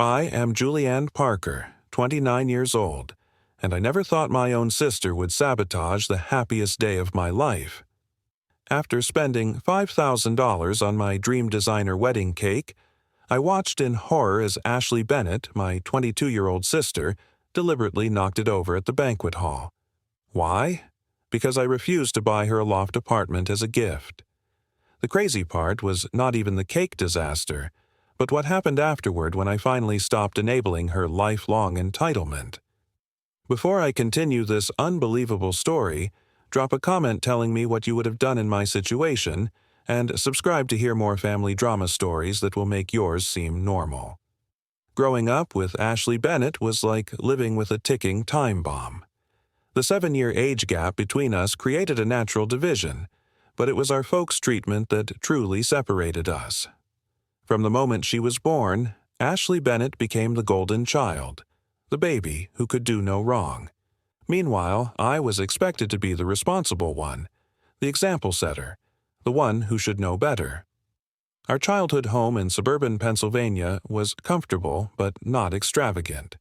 I am Julianne Parker, 29 years old, and I never thought my own sister would sabotage the happiest day of my life. After spending $5,000 on my dream designer wedding cake, I watched in horror as Ashley Bennett, my 22-year-old sister, deliberately knocked it over at the banquet hall. Why? Because I refused to buy her a loft apartment as a gift. The crazy part was not even the cake disaster, but what happened afterward when I finally stopped enabling her lifelong entitlement. Before I continue this unbelievable story, drop a comment telling me what you would have done in my situation, and subscribe to hear more family drama stories that will make yours seem normal. Growing up with Ashley Bennett was like living with a ticking time bomb. The 7-year age gap between us created a natural division, but it was our folks' treatment that truly separated us. From the moment she was born, Ashley Bennett became the golden child, the baby who could do no wrong. Meanwhile, I was expected to be the responsible one, the example setter, the one who should know better. Our childhood home in suburban Pennsylvania was comfortable but not extravagant.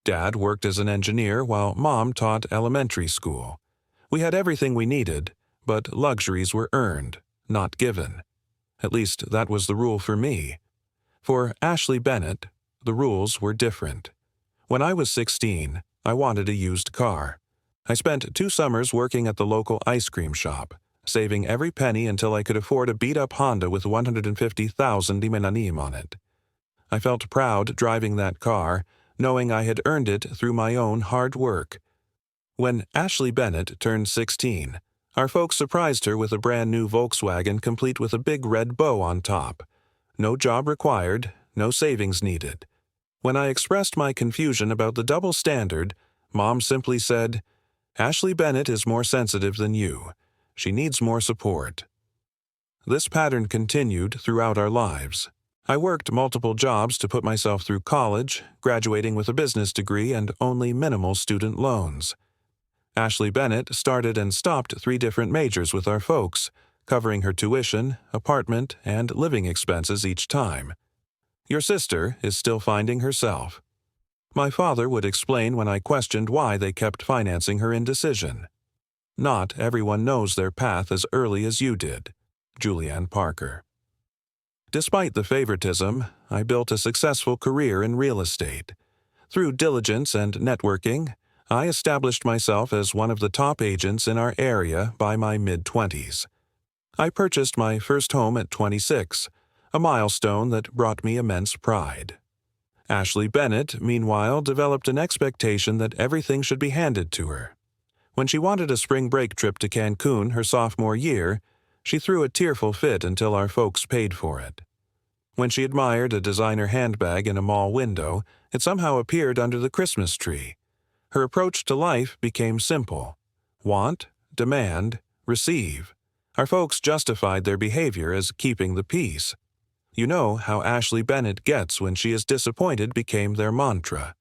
Dad worked as an engineer while Mom taught elementary school. We had everything we needed, but luxuries were earned, not given. At least that was the rule for me. For Ashley Bennett, the rules were different. When I was 16, I wanted a used car. I spent 2 summers working at the local ice cream shop, saving every penny until I could afford a beat-up Honda with 150,000 dimananim on it. I felt proud driving that car, knowing I had earned it through my own hard work. When Ashley Bennett turned 16, our folks surprised her with a brand-new Volkswagen complete with a big red bow on top. No job required, no savings needed. When I expressed my confusion about the double standard, Mom simply said, "Ashley Bennett is more sensitive than you. She needs more support." This pattern continued throughout our lives. I worked multiple jobs to put myself through college, graduating with a business degree and only minimal student loans. Ashley Bennett started and stopped 3 different majors with our folks, covering her tuition, apartment, and living expenses each time. Your sister is still finding herself. My father would explain when I questioned why they kept financing her indecision. Not everyone knows their path as early as you did. Julianne Parker. Despite the favoritism, I built a successful career in real estate. Through diligence and networking, I established myself as one of the top agents in our area by my mid-20s. I purchased my first home at 26, a milestone that brought me immense pride. Ashley Bennett, meanwhile, developed an expectation that everything should be handed to her. When she wanted a spring break trip to Cancun her sophomore year, she threw a tearful fit until our folks paid for it. When she admired a designer handbag in a mall window, it somehow appeared under the Christmas tree. Her approach to life became simple. Want, demand, receive. Our folks justified their behavior as keeping the peace. You know how Ashley Bennett gets when she is disappointed became their mantra,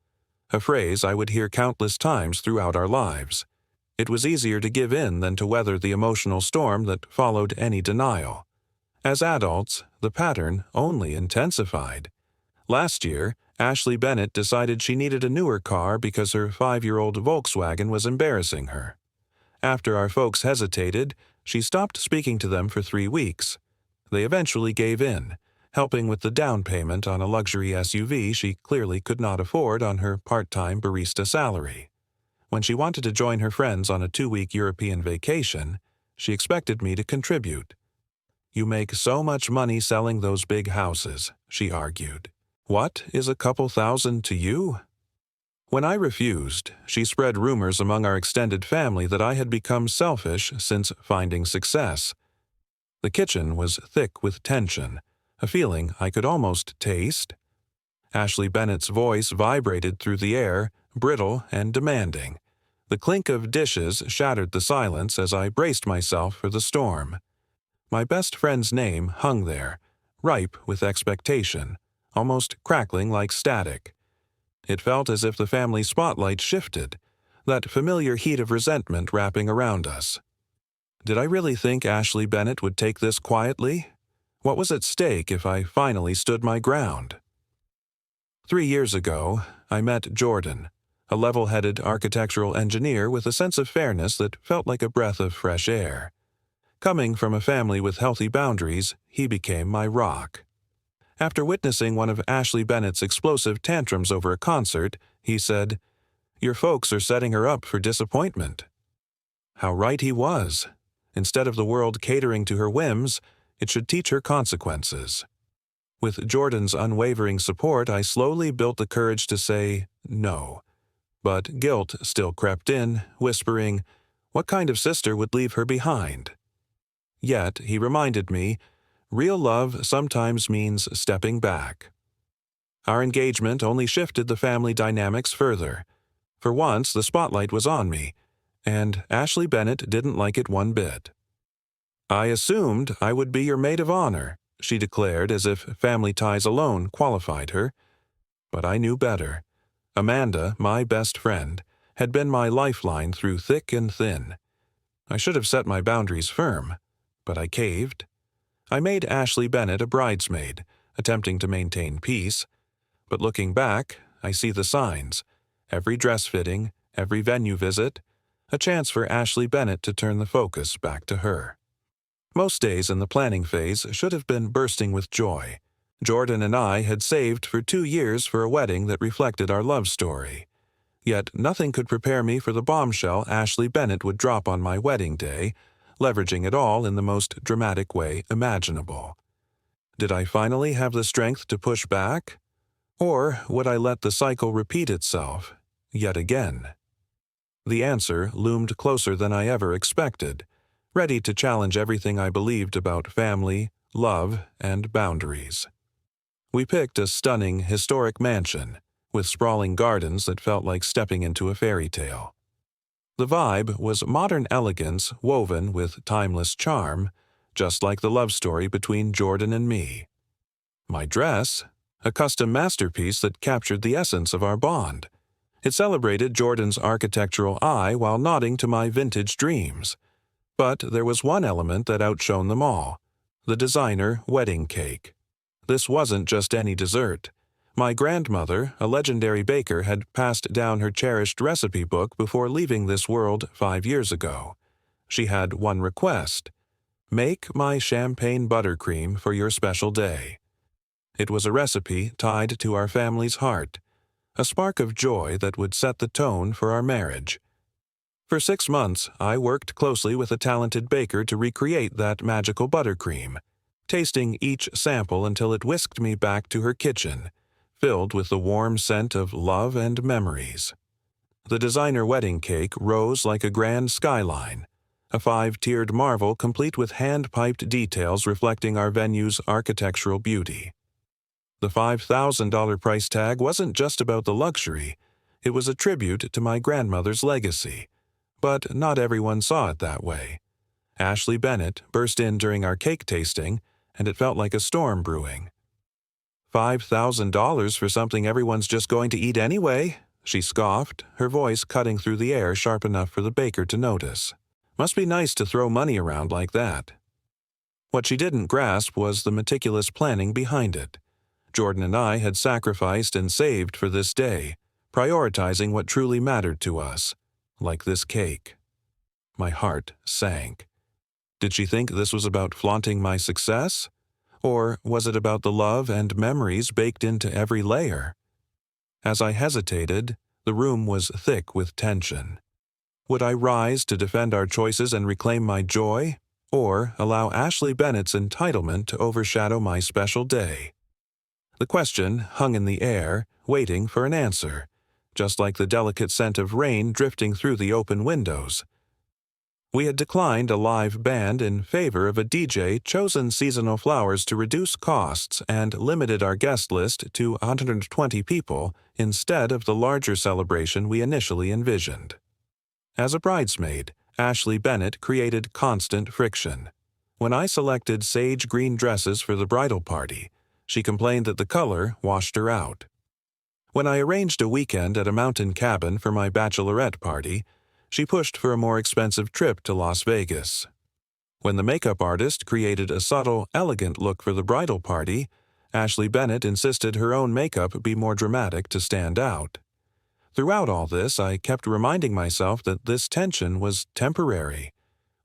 a phrase I would hear countless times throughout our lives. It was easier to give in than to weather the emotional storm that followed any denial. As adults, the pattern only intensified. Last year, Ashley Bennett decided she needed a newer car because her 5-year-old Volkswagen was embarrassing her. After our folks hesitated, she stopped speaking to them for 3 weeks. They eventually gave in, helping with the down payment on a luxury SUV she clearly could not afford on her part-time barista salary. When she wanted to join her friends on a 2-week European vacation, she expected me to contribute. "You make so much money selling those big houses," she argued. "What is a couple thousand to you?" When I refused, she spread rumors among our extended family that I had become selfish since finding success. The kitchen was thick with tension, a feeling I could almost taste. Ashley Bennett's voice vibrated through the air, brittle and demanding. The clink of dishes shattered the silence as I braced myself for the storm. My best friend's name hung there, ripe with expectation, almost crackling like static. It felt as if the family spotlight shifted, that familiar heat of resentment wrapping around us. Did I really think Ashley Bennett would take this quietly? What was at stake if I finally stood my ground? 3 years ago, I met Jordan, a level-headed architectural engineer with a sense of fairness that felt like a breath of fresh air. Coming from a family with healthy boundaries, he became my rock. After witnessing one of Ashley Bennett's explosive tantrums over a concert, he said, "Your folks are setting her up for disappointment." How right he was. Instead of the world catering to her whims, it should teach her consequences. With Jordan's unwavering support, I slowly built the courage to say no. But guilt still crept in, whispering, what kind of sister would leave her behind? Yet, he reminded me, real love sometimes means stepping back. Our engagement only shifted the family dynamics further. For once, the spotlight was on me, and Ashley Bennett didn't like it one bit. "I assumed I would be your maid of honor," she declared as if family ties alone qualified her. But I knew better. Amanda, my best friend, had been my lifeline through thick and thin. I should have set my boundaries firm, but I caved. I made Ashley Bennett a bridesmaid, attempting to maintain peace. But looking back, I see the signs. Every dress fitting, every venue visit, a chance for Ashley Bennett to turn the focus back to her. Most days in the planning phase should have been bursting with joy. Jordan and I had saved for 2 years for a wedding that reflected our love story. Yet nothing could prepare me for the bombshell Ashley Bennett would drop on my wedding day, leveraging it all in the most dramatic way imaginable. Did I finally have the strength to push back? Or would I let the cycle repeat itself, yet again? The answer loomed closer than I ever expected, ready to challenge everything I believed about family, love, and boundaries. We picked a stunning, historic mansion, with sprawling gardens that felt like stepping into a fairy tale. The vibe was modern elegance woven with timeless charm, just like the love story between Jordan and me. My dress, a custom masterpiece that captured the essence of our bond. It celebrated Jordan's architectural eye while nodding to my vintage dreams. But there was one element that outshone them all: the designer wedding cake. This wasn't just any dessert. My grandmother, a legendary baker, had passed down her cherished recipe book before leaving this world 5 years ago. She had one request: make my champagne buttercream for your special day. It was a recipe tied to our family's heart, a spark of joy that would set the tone for our marriage. For 6 months, I worked closely with a talented baker to recreate that magical buttercream, tasting each sample until it whisked me back to her kitchen, filled with the warm scent of love and memories. The designer wedding cake rose like a grand skyline, a 5-tiered marvel complete with hand-piped details reflecting our venue's architectural beauty. The $5,000 price tag wasn't just about the luxury, it was a tribute to my grandmother's legacy. But not everyone saw it that way. Ashley Bennett burst in during our cake tasting, and it felt like a storm brewing. $5,000 for something everyone's just going to eat anyway, she scoffed, her voice cutting through the air sharp enough for the baker to notice. Must be nice to throw money around like that. What she didn't grasp was the meticulous planning behind it. Jordan and I had sacrificed and saved for this day, prioritizing what truly mattered to us, like this cake. My heart sank. Did she think this was about flaunting my success? Or was it about the love and memories baked into every layer? As I hesitated, the room was thick with tension. Would I rise to defend our choices and reclaim my joy, or allow Ashley Bennett's entitlement to overshadow my special day? The question hung in the air, waiting for an answer, just like the delicate scent of rain drifting through the open windows. We had declined a live band in favor of a DJ chosen seasonal flowers to reduce costs and limited our guest list to 120 people instead of the larger celebration we initially envisioned. As a bridesmaid, Ashley Bennett created constant friction. When I selected sage green dresses for the bridal party, she complained that the color washed her out. When I arranged a weekend at a mountain cabin for my bachelorette party, she pushed for a more expensive trip to Las Vegas. When the makeup artist created a subtle, elegant look for the bridal party, Ashley Bennett insisted her own makeup be more dramatic to stand out. Throughout all this, I kept reminding myself that this tension was temporary.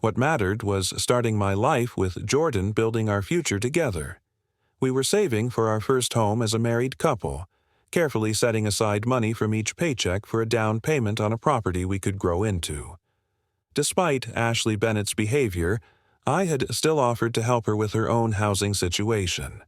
What mattered was starting my life with Jordan, building our future together. We were saving for our first home as a married couple, carefully setting aside money from each paycheck for a down payment on a property we could grow into. Despite Ashley Bennett's behavior, I had still offered to help her with her own housing situation.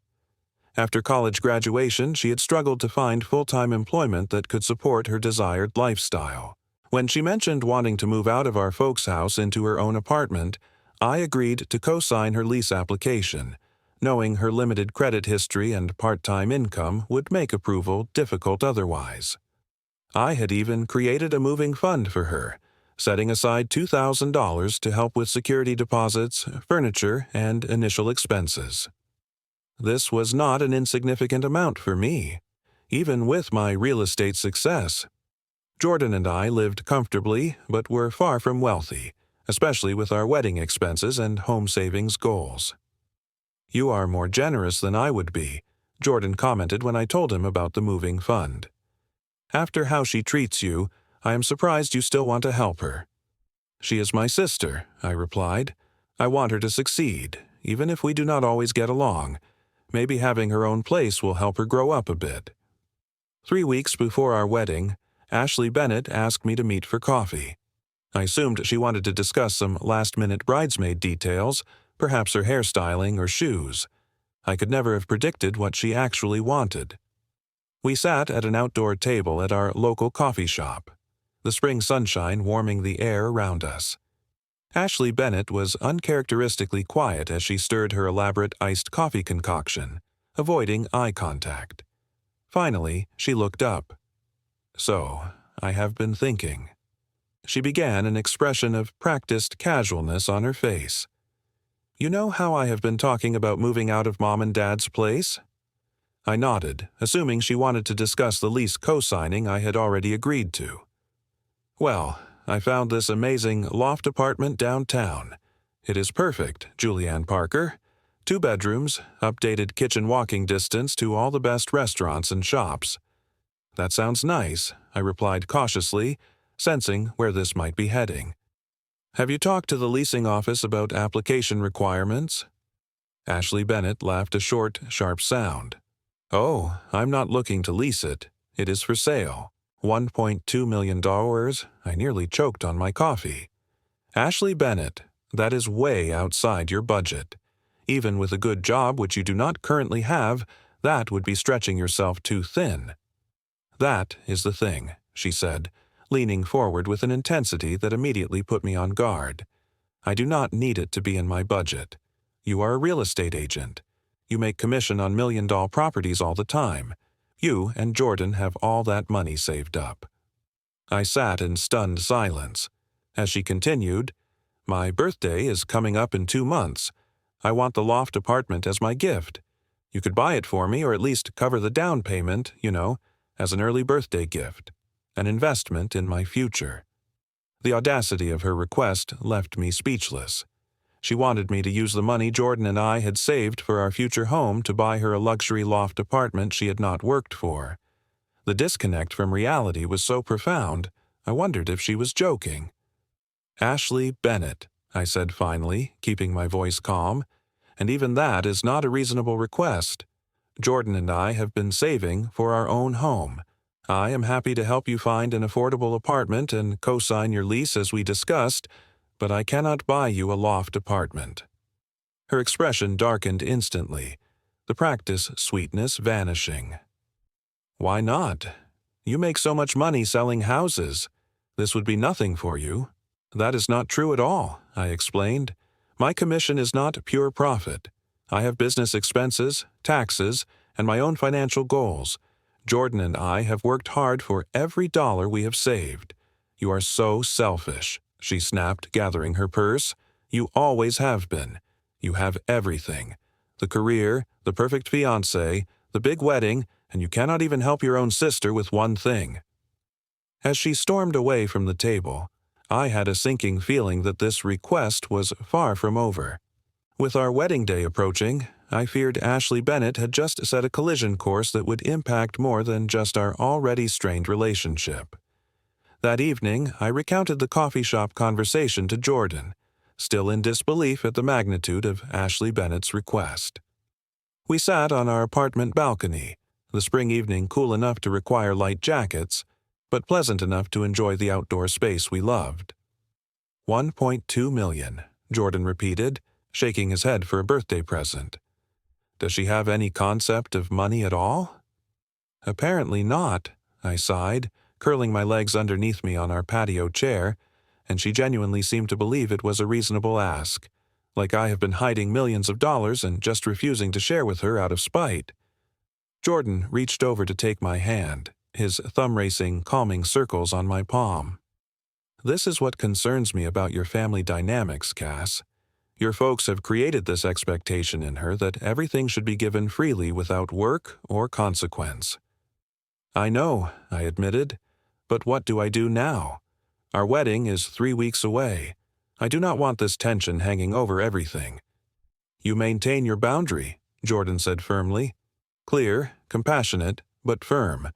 After college graduation, she had struggled to find full-time employment that could support her desired lifestyle. When she mentioned wanting to move out of our folks' house into her own apartment, I agreed to co-sign her lease application, knowing her limited credit history and part-time income would make approval difficult otherwise. I had even created a moving fund for her, setting aside $2,000 to help with security deposits, furniture, and initial expenses. This was not an insignificant amount for me, even with my real estate success. Jordan and I lived comfortably, but were far from wealthy, especially with our wedding expenses and home savings goals. "You are more generous than I would be," Jordan commented when I told him about the moving fund. "After how she treats you, I am surprised you still want to help her." "She is my sister," I replied. "I want her to succeed, even if we do not always get along. Maybe having her own place will help her grow up a bit." 3 weeks before our wedding, Ashley Bennett asked me to meet for coffee. I assumed she wanted to discuss some last-minute bridesmaid details, perhaps her hairstyling or shoes. I could never have predicted what she actually wanted. We sat at an outdoor table at our local coffee shop, the spring sunshine warming the air around us. Ashley Bennett was uncharacteristically quiet as she stirred her elaborate iced coffee concoction, avoiding eye contact. Finally, she looked up. "So, I have been thinking." She began, an expression of practiced casualness on her face. "You know how I have been talking about moving out of Mom and Dad's place?" I nodded, assuming she wanted to discuss the lease co-signing I had already agreed to. "Well, I found this amazing loft apartment downtown. It is perfect, Julianne Parker. 2 bedrooms, updated kitchen walking distance to all the best restaurants and shops." "That sounds nice," I replied cautiously, sensing where this might be heading. "Have you talked to the leasing office about application requirements?" Ashley Bennett laughed a short, sharp sound. "Oh, I'm not looking to lease it. It is for sale. $1.2 million. I nearly choked on my coffee. "Ashley Bennett, that is way outside your budget. Even with a good job which you do not currently have, that would be stretching yourself too thin." "That is the thing," she said, leaning forward with an intensity that immediately put me on guard. "I do not need it to be in my budget. You are a real estate agent. You make commission on million-dollar properties all the time. You and Jordan have all that money saved up." I sat in stunned silence. As she continued, "My birthday is coming up in 2 months. I want the loft apartment as my gift. You could buy it for me or at least cover the down payment, as an early birthday gift. An investment in my future." The audacity of her request left me speechless. She wanted me to use the money Jordan and I had saved for our future home to buy her a luxury loft apartment she had not worked for. The disconnect from reality was so profound, I wondered if she was joking. "Ashley Bennett," I said finally, keeping my voice calm, "and even that is not a reasonable request. Jordan and I have been saving for our own home. I am happy to help you find an affordable apartment and co-sign your lease as we discussed, but I cannot buy you a loft apartment." Her expression darkened instantly, the practice sweetness vanishing. "Why not? You make so much money selling houses. This would be nothing for you." "That is not true at all," I explained. "My commission is not pure profit. I have business expenses, taxes, and my own financial goals. Jordan and I have worked hard for every dollar we have saved." "You are so selfish," she snapped, gathering her purse. "You always have been. You have everything. The career, the perfect fiancé, the big wedding, and you cannot even help your own sister with one thing." As she stormed away from the table, I had a sinking feeling that this request was far from over. With our wedding day approaching, I feared Ashley Bennett had just set a collision course that would impact more than just our already strained relationship. That evening, I recounted the coffee shop conversation to Jordan, still in disbelief at the magnitude of Ashley Bennett's request. We sat on our apartment balcony, the spring evening cool enough to require light jackets, but pleasant enough to enjoy the outdoor space we loved. $1.2 million, Jordan repeated, shaking his head for a birthday present. Does she have any concept of money at all? Apparently not, I sighed, curling my legs underneath me on our patio chair, and she genuinely seemed to believe it was a reasonable ask, like I have been hiding millions of dollars and just refusing to share with her out of spite. Jordan reached over to take my hand, his thumb racing calming circles on my palm. This is what concerns me about your family dynamics, Cass. Your folks have created this expectation in her that everything should be given freely without work or consequence. I know, I admitted, but what do I do now? Our wedding is 3 weeks away. I do not want this tension hanging over everything. You maintain your boundary, Jordan said firmly. Clear, compassionate, but firm.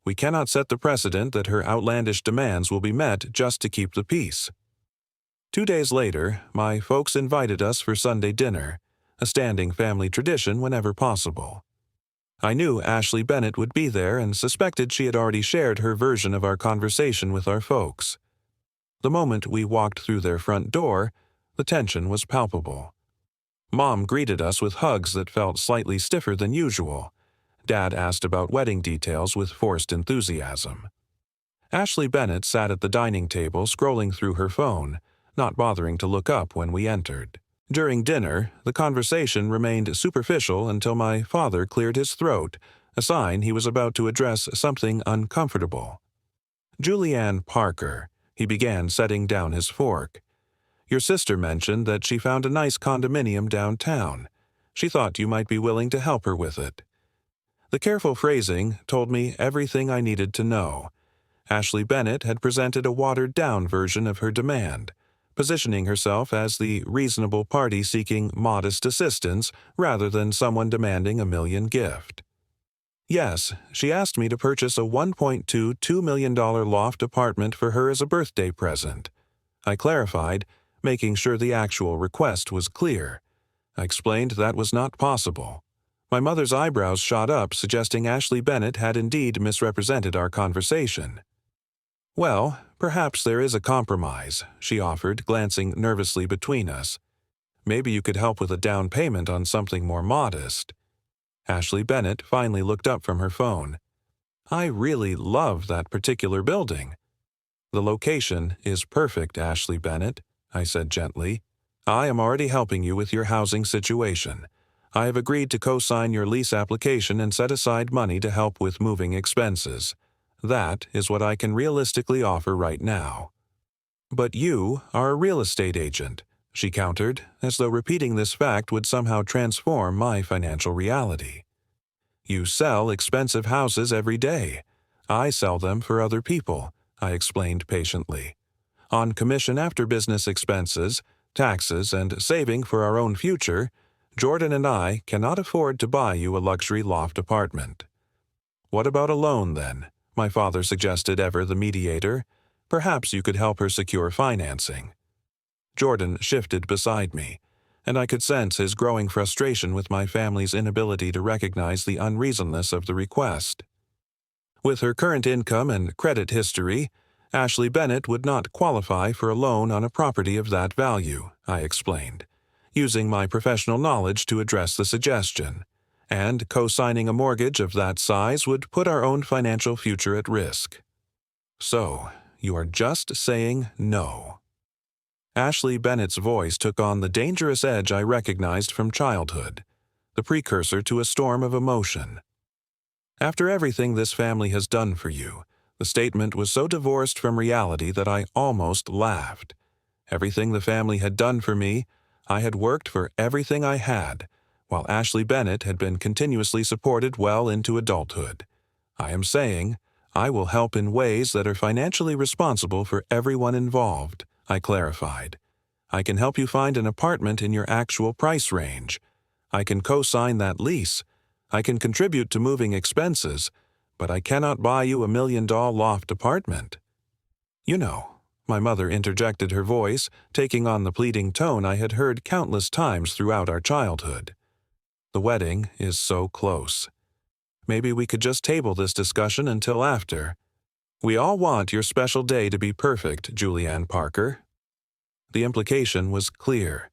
We cannot set the precedent that her outlandish demands will be met just to keep the peace. 2 days later, my folks invited us for Sunday dinner, a standing family tradition whenever possible. I knew Ashley Bennett would be there and suspected she had already shared her version of our conversation with our folks. The moment we walked through their front door, the tension was palpable. Mom greeted us with hugs that felt slightly stiffer than usual. Dad asked about wedding details with forced enthusiasm. Ashley Bennett sat at the dining table scrolling through her phone, not bothering to look up when we entered. During dinner, the conversation remained superficial until my father cleared his throat, a sign he was about to address something uncomfortable. Julianne Parker, he began, setting down his fork. Your sister mentioned that she found a nice condominium downtown. She thought you might be willing to help her with it. The careful phrasing told me everything I needed to know. Ashley Bennett had presented a watered-down version of her demand, positioning herself as the reasonable party seeking modest assistance rather than someone demanding $1 million gift. Yes, she asked me to purchase a $1.2 million loft apartment for her as a birthday present. I clarified, making sure the actual request was clear. I explained that was not possible. My mother's eyebrows shot up, suggesting Ashley Bennett had indeed misrepresented our conversation. Well, perhaps there is a compromise, she offered, glancing nervously between us. Maybe you could help with a down payment on something more modest. Ashley Bennett finally looked up from her phone. I really love that particular building. The location is perfect, Ashley Bennett, I said gently. I am already helping you with your housing situation. I have agreed to co-sign your lease application and set aside money to help with moving expenses. That is what I can realistically offer right now. But you are a real estate agent, she countered, as though repeating this fact would somehow transform my financial reality. You sell expensive houses every day. I sell them for other people, I explained patiently. On commission after business expenses, taxes, and saving for our own future, Jordan and I cannot afford to buy you a luxury loft apartment. What about a loan, then? My father suggested, ever the mediator. Perhaps you could help her secure financing. Jordan shifted beside me, and I could sense his growing frustration with my family's inability to recognize the unreasonableness of the request. With her current income and credit history, Ashley Bennett would not qualify for a loan on a property of that value, I explained, using my professional knowledge to address the suggestion, and co-signing a mortgage of that size would put our own financial future at risk. So, you are just saying no. Ashley Bennett's voice took on the dangerous edge I recognized from childhood, the precursor to a storm of emotion. After everything this family has done for you, the statement was so divorced from reality that I almost laughed. Everything the family had done for me, I had worked for everything I had, while Ashley Bennett had been continuously supported well into adulthood. I am saying, I will help in ways that are financially responsible for everyone involved, I clarified. I can help you find an apartment in your actual price range. I can co-sign that lease. I can contribute to moving expenses, but I cannot buy you a $1 million loft apartment." "You know," my mother interjected, her voice taking on the pleading tone I had heard countless times throughout our childhood. "The wedding is so close. Maybe we could just table this discussion until after. We all want your special day to be perfect, Julianne Parker." The implication was clear.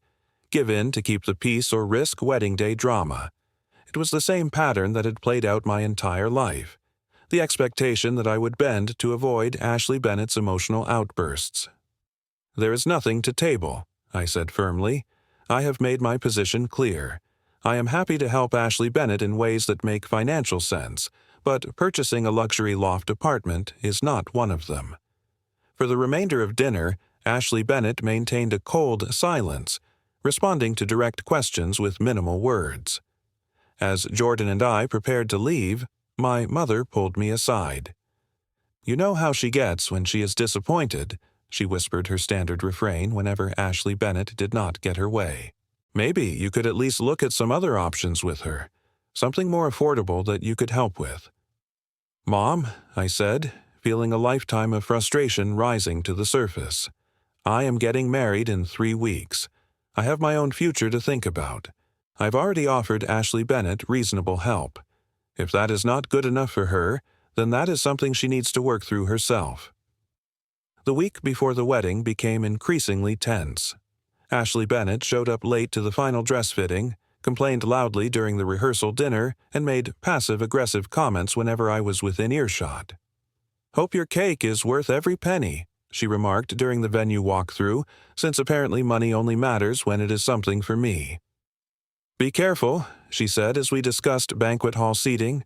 Give in to keep the peace or risk wedding day drama. It was the same pattern that had played out my entire life. The expectation that I would bend to avoid Ashley Bennett's emotional outbursts. "There is nothing to table," I said firmly. "I have made my position clear. I am happy to help Ashley Bennett in ways that make financial sense, but purchasing a luxury loft apartment is not one of them." For the remainder of dinner, Ashley Bennett maintained a cold silence, responding to direct questions with minimal words. As Jordan and I prepared to leave, my mother pulled me aside. "You know how she gets when she is disappointed," she whispered her standard refrain whenever Ashley Bennett did not get her way. "Maybe you could at least look at some other options with her, something more affordable that you could help with." "Mom," I said, feeling a lifetime of frustration rising to the surface, "I am getting married in 3 weeks. I have my own future to think about. I've already offered Ashley Bennett reasonable help. If that is not good enough for her, then that is something she needs to work through herself." The week before the wedding became increasingly tense. Ashley Bennett showed up late to the final dress fitting, complained loudly during the rehearsal dinner, and made passive-aggressive comments whenever I was within earshot. "Hope your cake is worth every penny," she remarked during the venue walkthrough, since apparently money only matters when it is something for me. "Be careful," she said as we discussed banquet hall seating.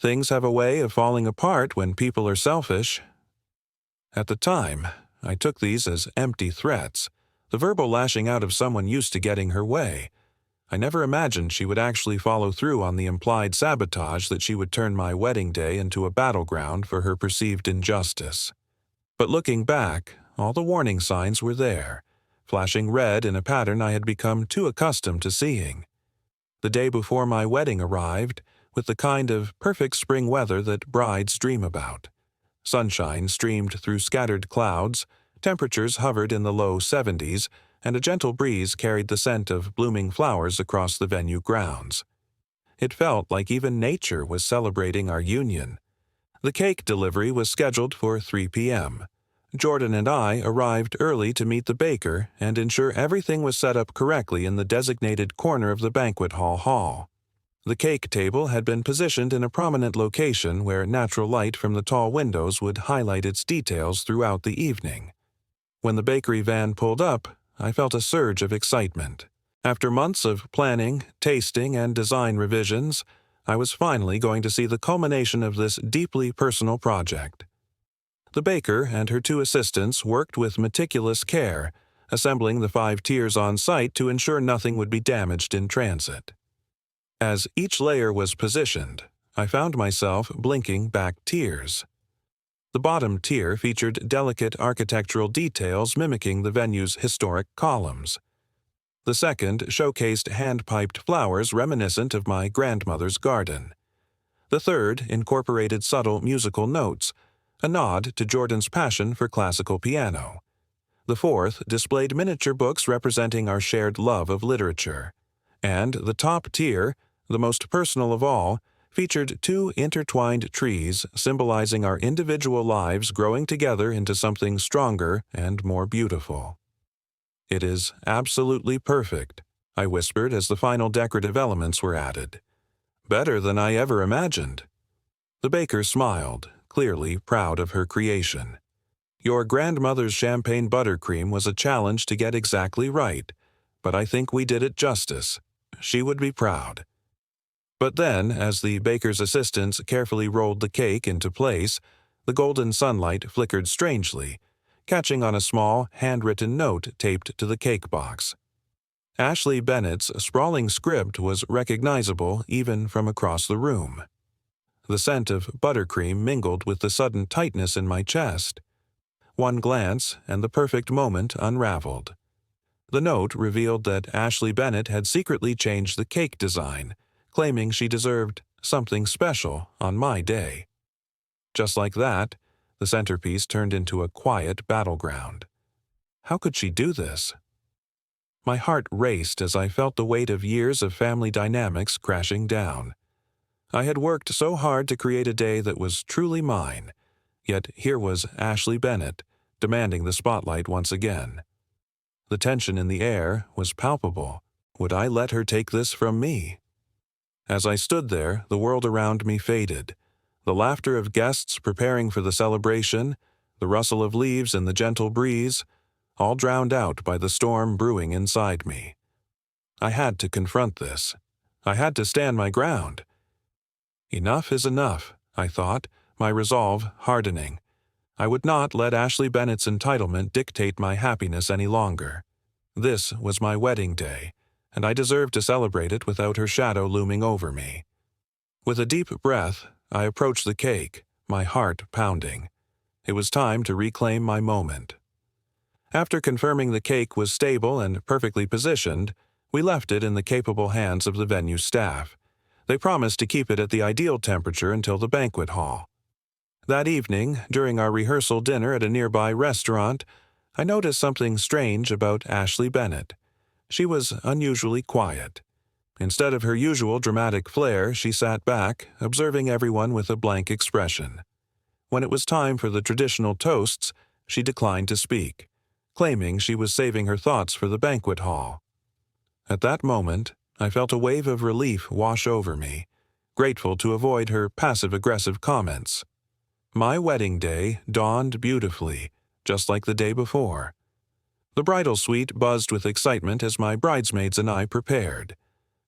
"Things have a way of falling apart when people are selfish." At the time, I took these as empty threats, the verbal lashing out of someone used to getting her way. I never imagined she would actually follow through on the implied sabotage that she would turn my wedding day into a battleground for her perceived injustice. But looking back, all the warning signs were there, flashing red in a pattern I had become too accustomed to seeing. The day before my wedding arrived, with the kind of perfect spring weather that brides dream about. Sunshine streamed through scattered clouds, temperatures hovered in the low 70s, and a gentle breeze carried the scent of blooming flowers across the venue grounds. It felt like even nature was celebrating our union. The cake delivery was scheduled for 3 p.m. Jordan and I arrived early to meet the baker and ensure everything was set up correctly in the designated corner of the banquet hall. The cake table had been positioned in a prominent location where natural light from the tall windows would highlight its details throughout the evening. When the bakery van pulled up, I felt a surge of excitement. After months of planning, tasting, and design revisions, I was finally going to see the culmination of this deeply personal project. The baker and her 2 assistants worked with meticulous care, assembling the 5 tiers on site to ensure nothing would be damaged in transit. As each layer was positioned, I found myself blinking back tears. The bottom tier featured delicate architectural details mimicking the venue's historic columns. The second showcased hand-piped flowers reminiscent of my grandmother's garden. The third incorporated subtle musical notes, a nod to Jordan's passion for classical piano. The fourth displayed miniature books representing our shared love of literature. And the top tier, the most personal of all, featured 2 intertwined trees symbolizing our individual lives growing together into something stronger and more beautiful. "It is absolutely perfect," I whispered as the final decorative elements were added. "Better than I ever imagined." The baker smiled, clearly proud of her creation. "Your grandmother's champagne buttercream was a challenge to get exactly right, but I think we did it justice. She would be proud." But then, as the baker's assistants carefully rolled the cake into place, the golden sunlight flickered strangely, catching on a small, handwritten note taped to the cake box. Ashley Bennett's sprawling script was recognizable even from across the room. The scent of buttercream mingled with the sudden tightness in my chest. One glance, and the perfect moment unraveled. The note revealed that Ashley Bennett had secretly changed the cake design, claiming she deserved something special on my day. Just like that, the centerpiece turned into a quiet battleground. How could she do this? My heart raced as I felt the weight of years of family dynamics crashing down. I had worked so hard to create a day that was truly mine, yet here was Ashley Bennett, demanding the spotlight once again. The tension in the air was palpable. Would I let her take this from me? As I stood there, the world around me faded. The laughter of guests preparing for the celebration, the rustle of leaves in the gentle breeze, all drowned out by the storm brewing inside me. I had to confront this. I had to stand my ground. Enough is enough, I thought, my resolve hardening. I would not let Ashley Bennett's entitlement dictate my happiness any longer. This was my wedding day, and I deserved to celebrate it without her shadow looming over me. With a deep breath, I approached the cake, my heart pounding. It was time to reclaim my moment. After confirming the cake was stable and perfectly positioned, we left it in the capable hands of the venue staff. They promised to keep it at the ideal temperature until the banquet hall. That evening, during our rehearsal dinner at a nearby restaurant, I noticed something strange about Ashley Bennett. She was unusually quiet. Instead of her usual dramatic flair, she sat back, observing everyone with a blank expression. When it was time for the traditional toasts, she declined to speak, claiming she was saving her thoughts for the banquet hall. At that moment, I felt a wave of relief wash over me, grateful to avoid her passive-aggressive comments. My wedding day dawned beautifully, just like the day before. The bridal suite buzzed with excitement as my bridesmaids and I prepared.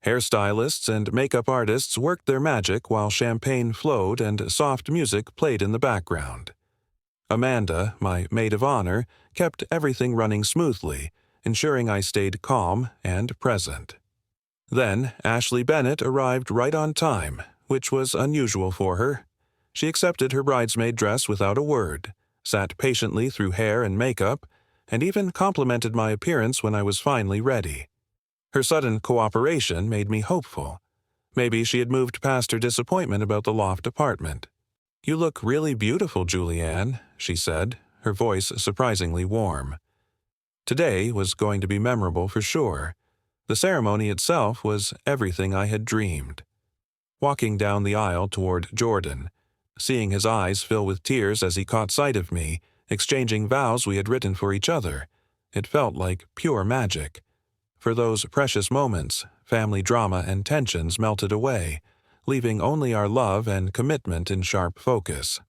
Hairstylists and makeup artists worked their magic while champagne flowed and soft music played in the background. Amanda, my maid of honor, kept everything running smoothly, ensuring I stayed calm and present. Then Ashley Bennett arrived right on time, which was unusual for her. She accepted her bridesmaid dress without a word, sat patiently through hair and makeup, and even complimented my appearance when I was finally ready. Her sudden cooperation made me hopeful. Maybe she had moved past her disappointment about the loft apartment. "You look really beautiful, Julianne," she said, her voice surprisingly warm. Today was going to be memorable for sure. The ceremony itself was everything I had dreamed. Walking down the aisle toward Jordan, seeing his eyes fill with tears as he caught sight of me, exchanging vows we had written for each other, it felt like pure magic. For those precious moments, family drama and tensions melted away, leaving only our love and commitment in sharp focus.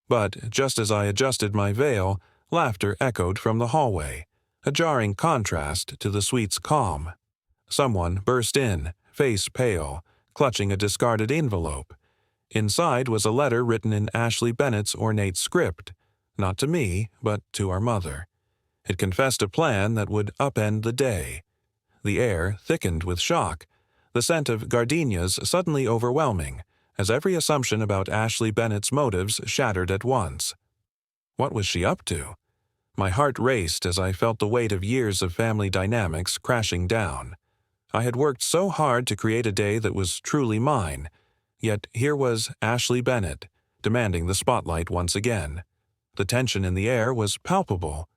But just as I adjusted my veil, laughter echoed from the hallway, a jarring contrast to the suite's calm. Someone burst in, face pale, clutching a discarded envelope. Inside was a letter written in Ashley Bennett's ornate script, not to me, but to our mother. It confessed a plan that would upend the day. The air thickened with shock, the scent of gardenias suddenly overwhelming, as every assumption about Ashley Bennett's motives shattered at once. What was she up to? My heart raced as I felt the weight of years of family dynamics crashing down. I had worked so hard to create a day that was truly mine, yet here was Ashley Bennett, demanding the spotlight once again. The tension in the air was palpable.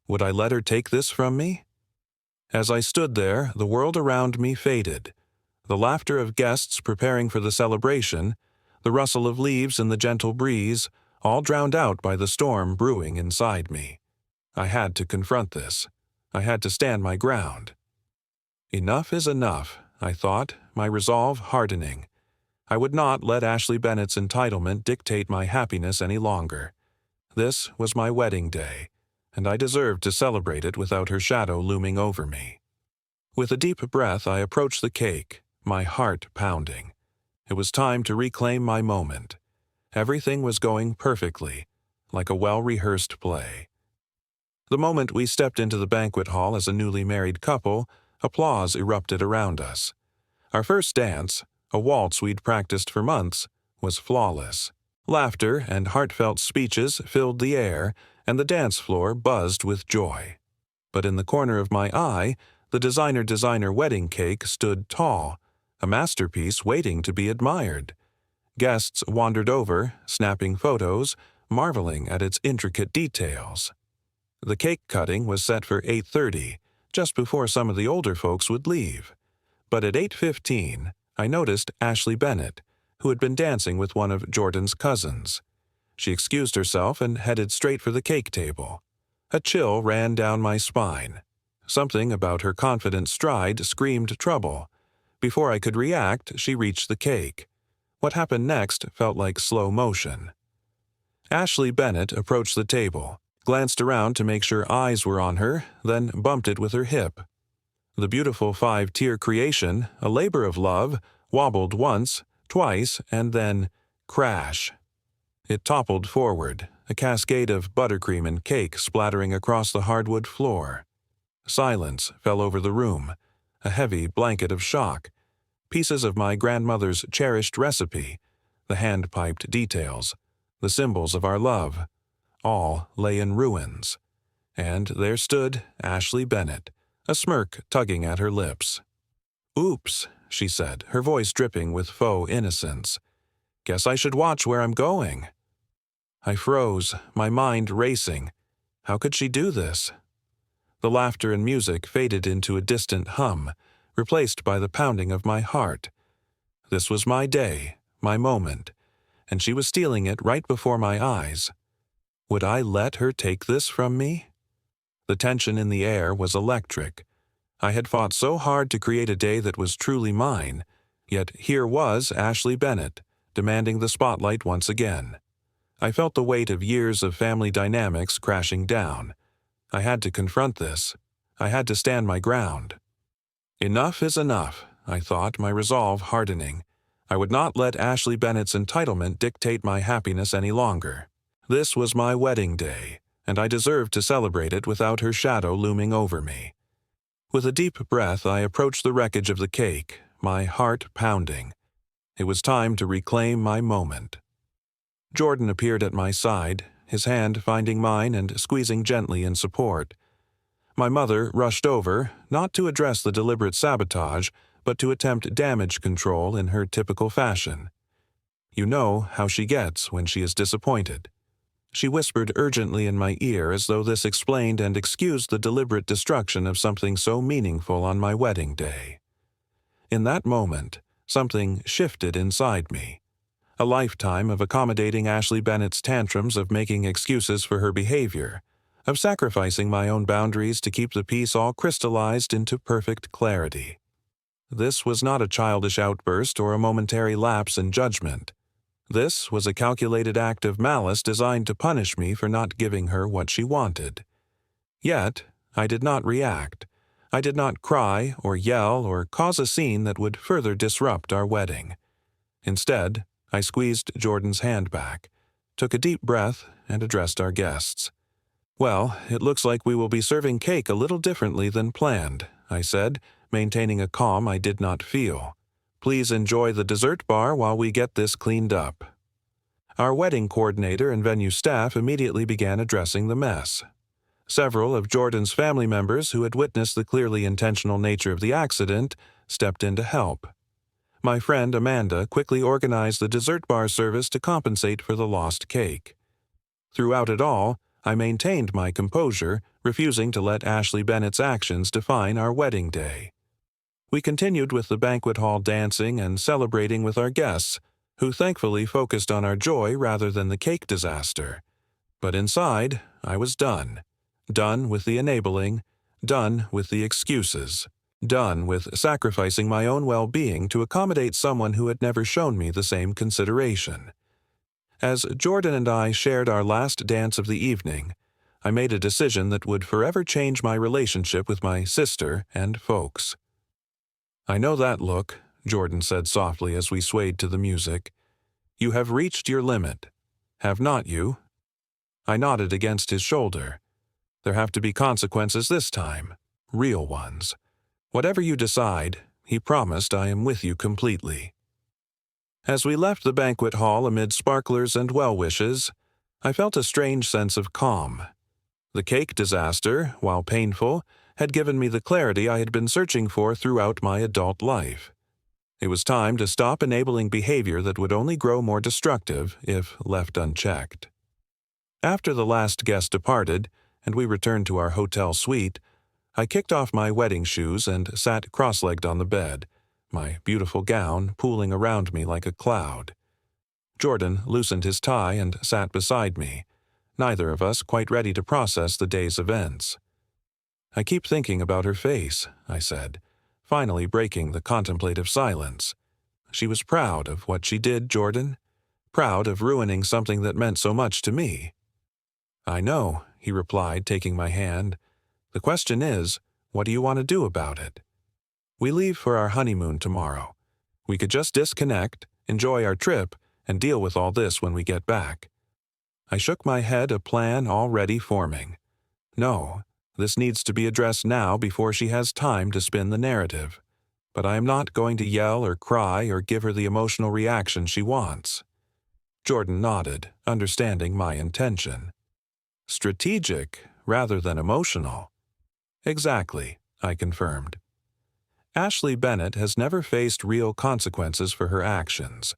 Would I let her take this from me? As I stood there, the world around me faded. The laughter of guests preparing for the celebration, the rustle of leaves in the gentle breeze, all drowned out by the storm brewing inside me. I had to confront this. I had to stand my ground. Enough is enough, I thought, my resolve hardening. I would not let Ashley Bennett's entitlement dictate my happiness any longer. This was my wedding day, and I deserved to celebrate it without her shadow looming over me. With a deep breath, I approached the cake, my heart pounding. It was time to reclaim my moment. Everything was going perfectly, like a well-rehearsed play. The moment we stepped into the banquet hall as a newly married couple, applause erupted around us. Our first dance, a waltz we'd practiced for months, was flawless. Laughter and heartfelt speeches filled the air, and the dance floor buzzed with joy. But in the corner of my eye, the designer wedding cake stood tall, a masterpiece waiting to be admired. Guests wandered over, snapping photos, marveling at its intricate details. The cake cutting was set for 8:30, just before some of the older folks would leave. But at 8:15, I noticed Ashley Bennett, who had been dancing with one of Jordan's cousins. She excused herself and headed straight for the cake table. A chill ran down my spine. Something about her confident stride screamed trouble. Before I could react, she reached the cake. What happened next felt like slow motion. Ashley Bennett approached the table, glanced around to make sure eyes were on her, then bumped it with her hip. The beautiful 5-tier creation, a labor of love, wobbled once, twice, and then crash. It toppled forward, a cascade of buttercream and cake splattering across the hardwood floor. Silence fell over the room, a heavy blanket of shock. Pieces of my grandmother's cherished recipe, the hand-piped details, the symbols of our love, all lay in ruins. And there stood Ashley Bennett, a smirk tugging at her lips. "Oops," she said, her voice dripping with faux innocence. "Guess I should watch where I'm going." I froze, my mind racing. How could she do this? The laughter and music faded into a distant hum, replaced by the pounding of my heart. This was my day, my moment, and she was stealing it right before my eyes. Would I let her take this from me? The tension in the air was electric. I had fought so hard to create a day that was truly mine, yet here was Ashley Bennett, demanding the spotlight once again. I felt the weight of years of family dynamics crashing down. I had to confront this. I had to stand my ground. Enough is enough, I thought, my resolve hardening. I would not let Ashley Bennett's entitlement dictate my happiness any longer. This was my wedding day, and I deserved to celebrate it without her shadow looming over me. With a deep breath, I approached the wreckage of the cake, my heart pounding. It was time to reclaim my moment. Jordan appeared at my side, his hand finding mine and squeezing gently in support. My mother rushed over, not to address the deliberate sabotage, but to attempt damage control in her typical fashion. You know how she gets when she is disappointed. She whispered urgently in my ear as though this explained and excused the deliberate destruction of something so meaningful on my wedding day. In that moment, something shifted inside me. A lifetime of accommodating Ashley Bennett's tantrums, of making excuses for her behavior, of sacrificing my own boundaries to keep the peace all crystallized into perfect clarity. This was not a childish outburst or a momentary lapse in judgment. This was a calculated act of malice designed to punish me for not giving her what she wanted. Yet, I did not react. I did not cry or yell or cause a scene that would further disrupt our wedding. Instead, I squeezed Jordan's hand back, took a deep breath, and addressed our guests. "Well, it looks like we will be serving cake a little differently than planned," I said, maintaining a calm I did not feel. "Please enjoy the dessert bar while we get this cleaned up." Our wedding coordinator and venue staff immediately began addressing the mess. Several of Jordan's family members who had witnessed the clearly intentional nature of the accident stepped in to help. My friend Amanda quickly organized the dessert bar service to compensate for the lost cake. Throughout it all, I maintained my composure, refusing to let Ashley Bennett's actions define our wedding day. We continued with the banquet hall dancing and celebrating with our guests, who thankfully focused on our joy rather than the cake disaster. But inside, I was done. Done with the enabling, done with the excuses, done with sacrificing my own well-being to accommodate someone who had never shown me the same consideration. As Jordan and I shared our last dance of the evening, I made a decision that would forever change my relationship with my sister and folks. "I know that look," Jordan said softly as we swayed to the music. "You have reached your limit. Have not you?" I nodded against his shoulder. "There have to be consequences this time, real ones. Whatever you decide," he promised, "I am with you completely." As we left the banquet hall amid sparklers and well-wishes, I felt a strange sense of calm. The cake disaster, while painful, had given me the clarity I had been searching for throughout my adult life. It was time to stop enabling behavior that would only grow more destructive if left unchecked. After the last guest departed, and we returned to our hotel suite, I kicked off my wedding shoes and sat cross-legged on the bed, my beautiful gown pooling around me like a cloud. Jordan loosened his tie and sat beside me, neither of us quite ready to process the day's events. "I keep thinking about her face," I said, finally breaking the contemplative silence. "She was proud of what she did, Jordan. Proud of ruining something that meant so much to me." "I know," he replied, taking my hand. "The question is, what do you want to do about it? We leave for our honeymoon tomorrow. We could just disconnect, enjoy our trip, and deal with all this when we get back." I shook my head, a plan already forming. "No, this needs to be addressed now before she has time to spin the narrative. But I am not going to yell or cry or give her the emotional reaction she wants." Jordan nodded, understanding my intention. "Strategic rather than emotional." "Exactly," I confirmed. Ashley Bennett has never faced real consequences for her actions.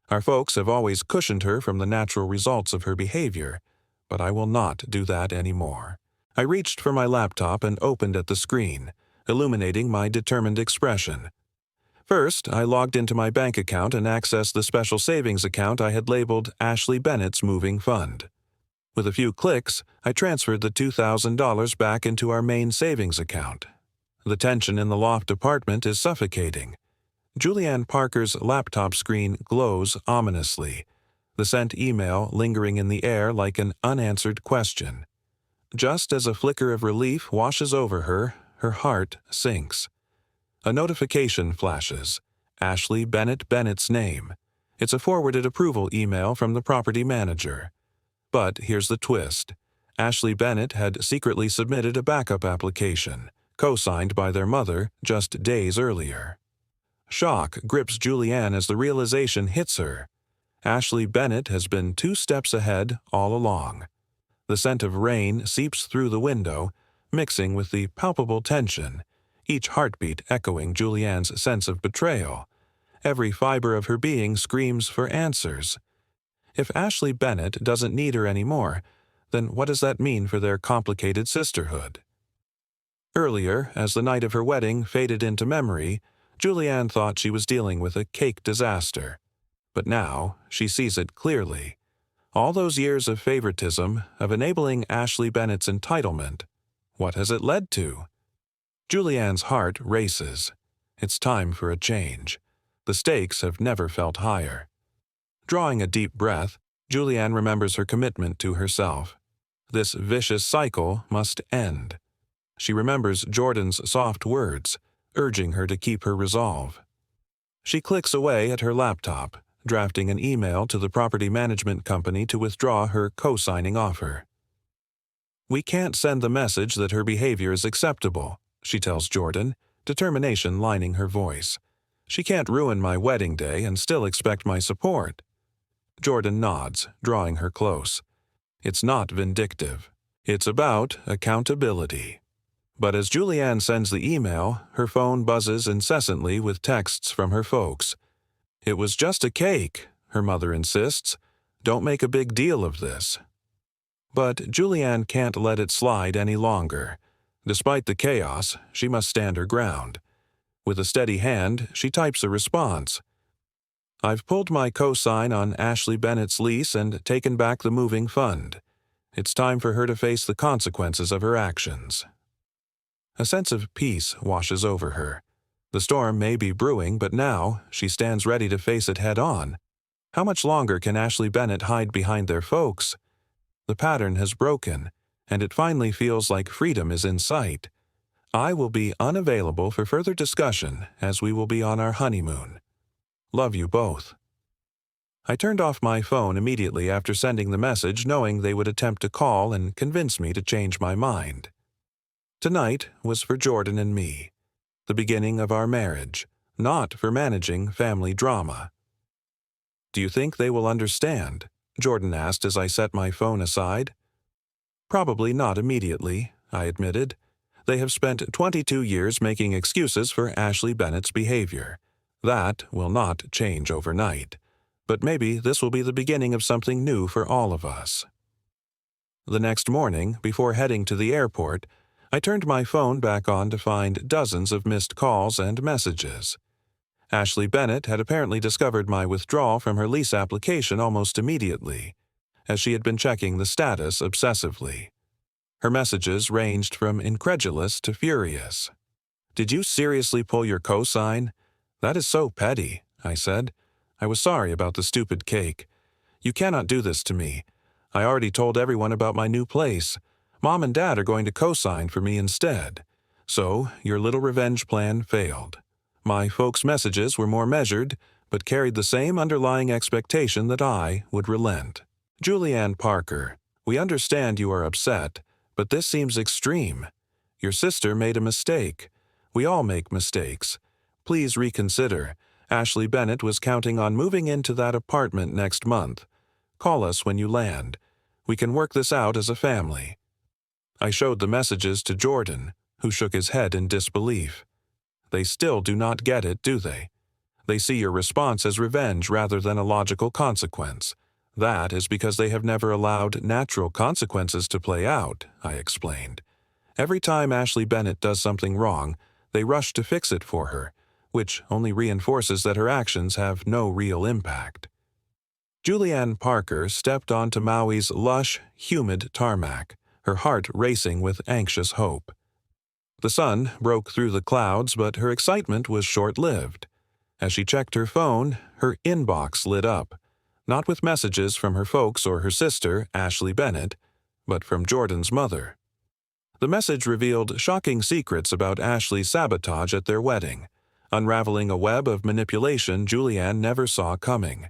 Our folks have always cushioned her from the natural results of her behavior, but I will not do that anymore. I reached for my laptop and opened at the screen, illuminating my determined expression. First, I logged into my bank account and accessed the special savings account I had labeled Ashley Bennett's Moving Fund. With a few clicks, I transferred the $2,000 back into our main savings account. The tension in the loft apartment is suffocating. Julianne Parker's laptop screen glows ominously, the sent email lingering in the air like an unanswered question. Just as a flicker of relief washes over her, her heart sinks. A notification flashes. Ashley Bennett's name. It's a forwarded approval email from the property manager. But here's the twist. Ashley Bennett had secretly submitted a backup application, co-signed by their mother just days earlier. Shock grips Julianne as the realization hits her. Ashley Bennett has been 2 steps ahead all along. The scent of rain seeps through the window, mixing with the palpable tension, each heartbeat echoing Julianne's sense of betrayal. Every fiber of her being screams for answers. If Ashley Bennett doesn't need her anymore, then what does that mean for their complicated sisterhood? Earlier, as the night of her wedding faded into memory, Julianne thought she was dealing with a cake disaster. But now, she sees it clearly. All those years of favoritism, of enabling Ashley Bennett's entitlement, what has it led to? Julianne's heart races. It's time for a change. The stakes have never felt higher. Drawing a deep breath, Julianne remembers her commitment to herself. This vicious cycle must end. She remembers Jordan's soft words, urging her to keep her resolve. She clicks away at her laptop, drafting an email to the property management company to withdraw her co-signing offer. "We can't send the message that her behavior is acceptable," she tells Jordan, determination lining her voice. "She can't ruin my wedding day and still expect my support." Jordan nods, drawing her close. It's not vindictive. It's about accountability. But as Julianne sends the email, her phone buzzes incessantly with texts from her folks. "It was just a cake," her mother insists. "Don't make a big deal of this." But Julianne can't let it slide any longer. Despite the chaos, she must stand her ground. With a steady hand, she types a response. "I've pulled my co-sign on Ashley Bennett's lease and taken back the moving fund. It's time for her to face the consequences of her actions." A sense of peace washes over her. The storm may be brewing, but now she stands ready to face it head-on. How much longer can Ashley Bennett hide behind their folks? The pattern has broken, and it finally feels like freedom is in sight. I will be unavailable for further discussion as we will be on our honeymoon. Love you both. I turned off my phone immediately after sending the message, knowing they would attempt to call and convince me to change my mind. Tonight was for Jordan and me, the beginning of our marriage, not for managing family drama. "Do you think they will understand?" Jordan asked as I set my phone aside. Probably not immediately, I admitted. They have spent 22 years making excuses for Ashley Bennett's behavior. That will not change overnight. But maybe this will be the beginning of something new for all of us. The next morning, before heading to the airport, I turned my phone back on to find dozens of missed calls and messages. Ashley Bennett had apparently discovered my withdrawal from her lease application almost immediately, as she had been checking the status obsessively. Her messages ranged from incredulous to furious. "Did you seriously pull your cosign? That is so petty," I said. "I was sorry about the stupid cake. You cannot do this to me. I already told everyone about my new place. Mom and Dad are going to cosign for me instead. So, your little revenge plan failed." My folks' messages were more measured, but carried the same underlying expectation that I would relent. "Julianne Parker, we understand you are upset, but this seems extreme. Your sister made a mistake. We all make mistakes. Please reconsider. Ashley Bennett was counting on moving into that apartment next month. Call us when you land. We can work this out as a family." I showed the messages to Jordan, who shook his head in disbelief. They still do not get it, do they? They see your response as revenge rather than a logical consequence. That is because they have never allowed natural consequences to play out, I explained. Every time Ashley Bennett does something wrong, they rush to fix it for her, which only reinforces that her actions have no real impact. Julianne Parker stepped onto Maui's lush, humid tarmac, her heart racing with anxious hope. The sun broke through the clouds, but her excitement was short-lived. As she checked her phone, her inbox lit up, not with messages from her folks or her sister, Ashley Bennett, but from Jordan's mother. The message revealed shocking secrets about Ashley's sabotage at their wedding, unraveling a web of manipulation Julianne never saw coming.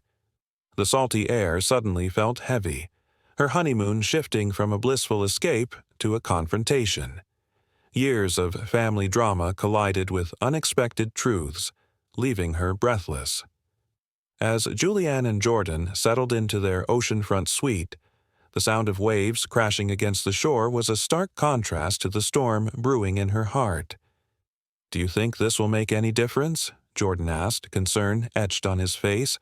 The salty air suddenly felt heavy, her honeymoon shifting from a blissful escape to a confrontation. Years of family drama collided with unexpected truths, leaving her breathless. As Julianne and Jordan settled into their oceanfront suite, the sound of waves crashing against the shore was a stark contrast to the storm brewing in her heart. "Do you think this will make any difference?" Jordan asked, concern etched on his face.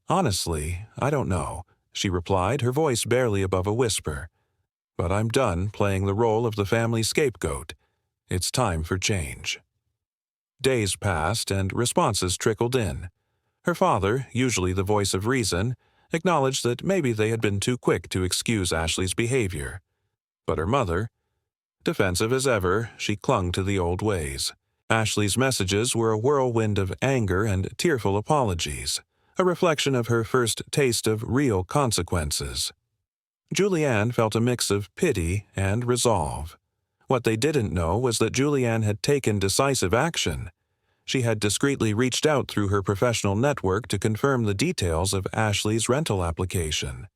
"Honestly, I don't know," she replied, her voice barely above a whisper. "But I'm done playing the role of the family scapegoat. It's time for change." Days passed and responses trickled in. Her father, usually the voice of reason, acknowledged that maybe they had been too quick to excuse Ashley's behavior. But her mother, defensive as ever, she clung to the old ways. Ashley's messages were a whirlwind of anger and tearful apologies, a reflection of her first taste of real consequences. Julianne felt a mix of pity and resolve. What they didn't know was that Julianne had taken decisive action. She had discreetly reached out through her professional network to confirm the details of Ashley's rental application.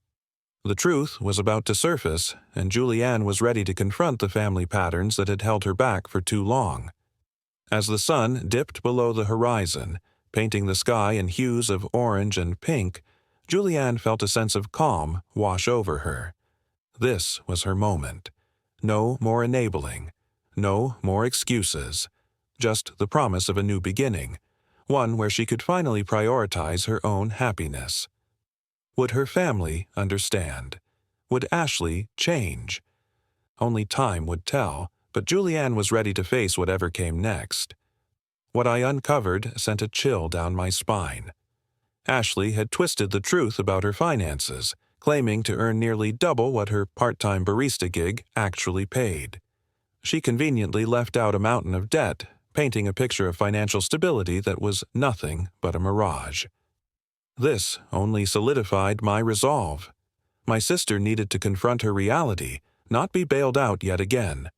The truth was about to surface, and Julianne was ready to confront the family patterns that had held her back for too long. As the sun dipped below the horizon, painting the sky in hues of orange and pink, Julianne felt a sense of calm wash over her. This was her moment. No more enabling, no more excuses, just the promise of a new beginning, one where she could finally prioritize her own happiness. Would her family understand? Would Ashley change? Only time would tell, but Julianne was ready to face whatever came next. What I uncovered sent a chill down my spine. Ashley had twisted the truth about her finances, claiming to earn nearly double what her part-time barista gig actually paid. She conveniently left out a mountain of debt, painting a picture of financial stability that was nothing but a mirage. This only solidified my resolve. My sister needed to confront her reality, not be bailed out yet again.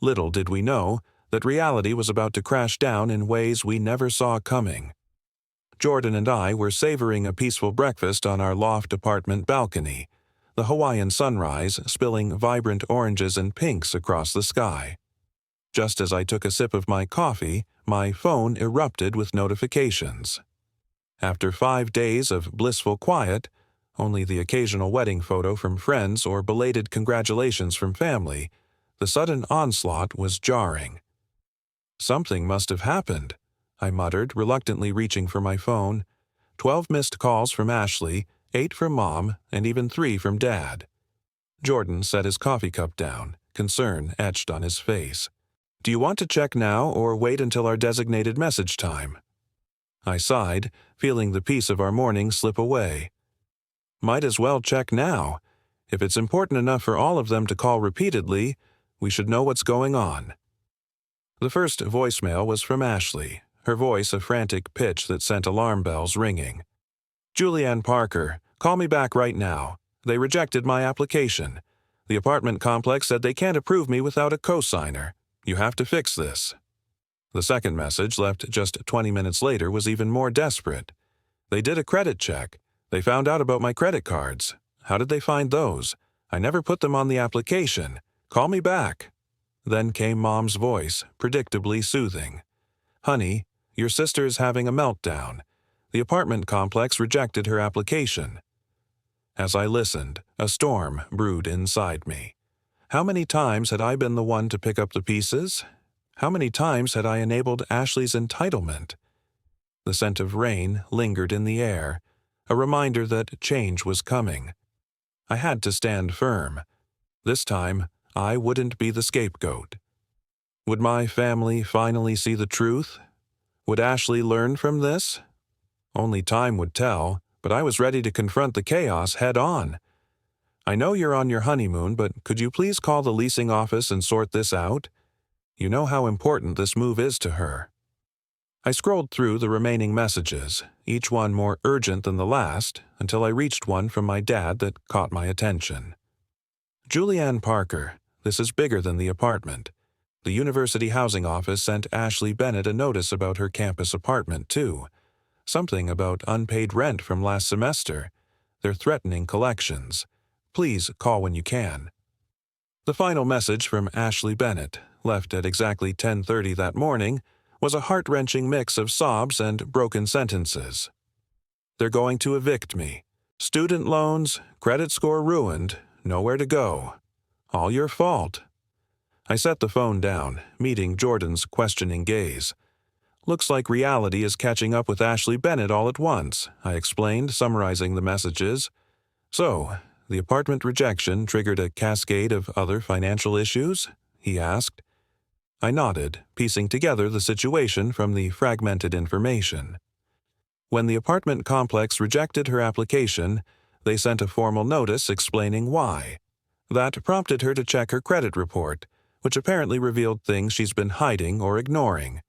Little did we know that reality was about to crash down in ways we never saw coming. Jordan and I were savoring a peaceful breakfast on our loft apartment balcony, the Hawaiian sunrise spilling vibrant oranges and pinks across the sky. Just as I took a sip of my coffee, my phone erupted with notifications. After 5 days of blissful quiet, only the occasional wedding photo from friends or belated congratulations from family, the sudden onslaught was jarring. "Something must have happened," I muttered, reluctantly reaching for my phone. 12 missed calls from Ashley, 8 from Mom, and even 3 from Dad. Jordan set his coffee cup down, concern etched on his face. "Do you want to check now or wait until our designated message time?" I sighed, feeling the peace of our morning slip away. "Might as well check now. If it's important enough for all of them to call repeatedly, we should know what's going on." The first voicemail was from Ashley, her voice a frantic pitch that sent alarm bells ringing. "Julianne Parker, call me back right now. They rejected my application. The apartment complex said they can't approve me without a cosigner. You have to fix this." The second message, left just 20 minutes later, was even more desperate. "They did a credit check. They found out about my credit cards. How did they find those? I never put them on the application. Call me back." Then came Mom's voice, predictably soothing. "Honey, your sister is having a meltdown. The apartment complex rejected her application." As I listened, a storm brewed inside me. How many times had I been the one to pick up the pieces? How many times had I enabled Ashley's entitlement? The scent of rain lingered in the air, a reminder that change was coming. I had to stand firm. This time, I wouldn't be the scapegoat. Would my family finally see the truth? Would Ashley learn from this? Only time would tell, but I was ready to confront the chaos head on. "I know you're on your honeymoon, but could you please call the leasing office and sort this out? You know how important this move is to her." I scrolled through the remaining messages, each one more urgent than the last, until I reached one from my dad that caught my attention. "Julianne Parker, this is bigger than the apartment. The University Housing Office sent Ashley Bennett a notice about her campus apartment, too. Something about unpaid rent from last semester. They're threatening collections. Please call when you can." The final message from Ashley Bennett, left at exactly 10:30 that morning, was a heart-wrenching mix of sobs and broken sentences. "They're going to evict me. Student loans, credit score ruined, nowhere to go. All your fault." I set the phone down, meeting Jordan's questioning gaze. "Looks like reality is catching up with Ashley Bennett all at once," I explained, summarizing the messages. "So, the apartment rejection triggered a cascade of other financial issues?" he asked. I nodded, piecing together the situation from the fragmented information. When the apartment complex rejected her application, they sent a formal notice explaining why. That prompted her to check her credit report, which apparently revealed things she's been hiding or ignoring.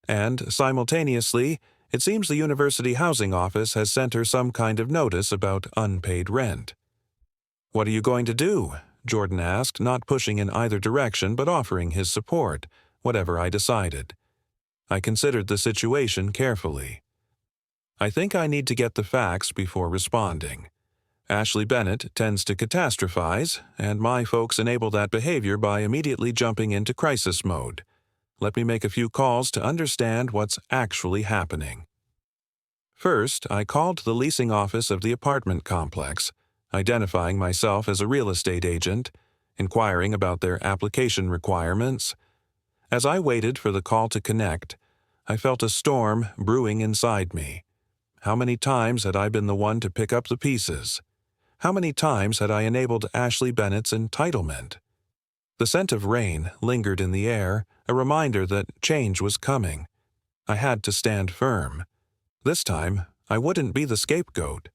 And, simultaneously, it seems the University Housing Office has sent her some kind of notice about unpaid rent. "What are you going to do?" Jordan asked, not pushing in either direction but offering his support, whatever I decided. I considered the situation carefully. "I think I need to get the facts before responding. Ashley Bennett tends to catastrophize, and my folks enable that behavior by immediately jumping into crisis mode. Let me make a few calls to understand what's actually happening." First, I called the leasing office of the apartment complex, identifying myself as a real estate agent, inquiring about their application requirements. As I waited for the call to connect, I felt a storm brewing inside me. How many times had I been the one to pick up the pieces? How many times had I enabled Ashley Bennett's entitlement? The scent of rain lingered in the air, a reminder that change was coming. I had to stand firm. This time, I wouldn't be the scapegoat.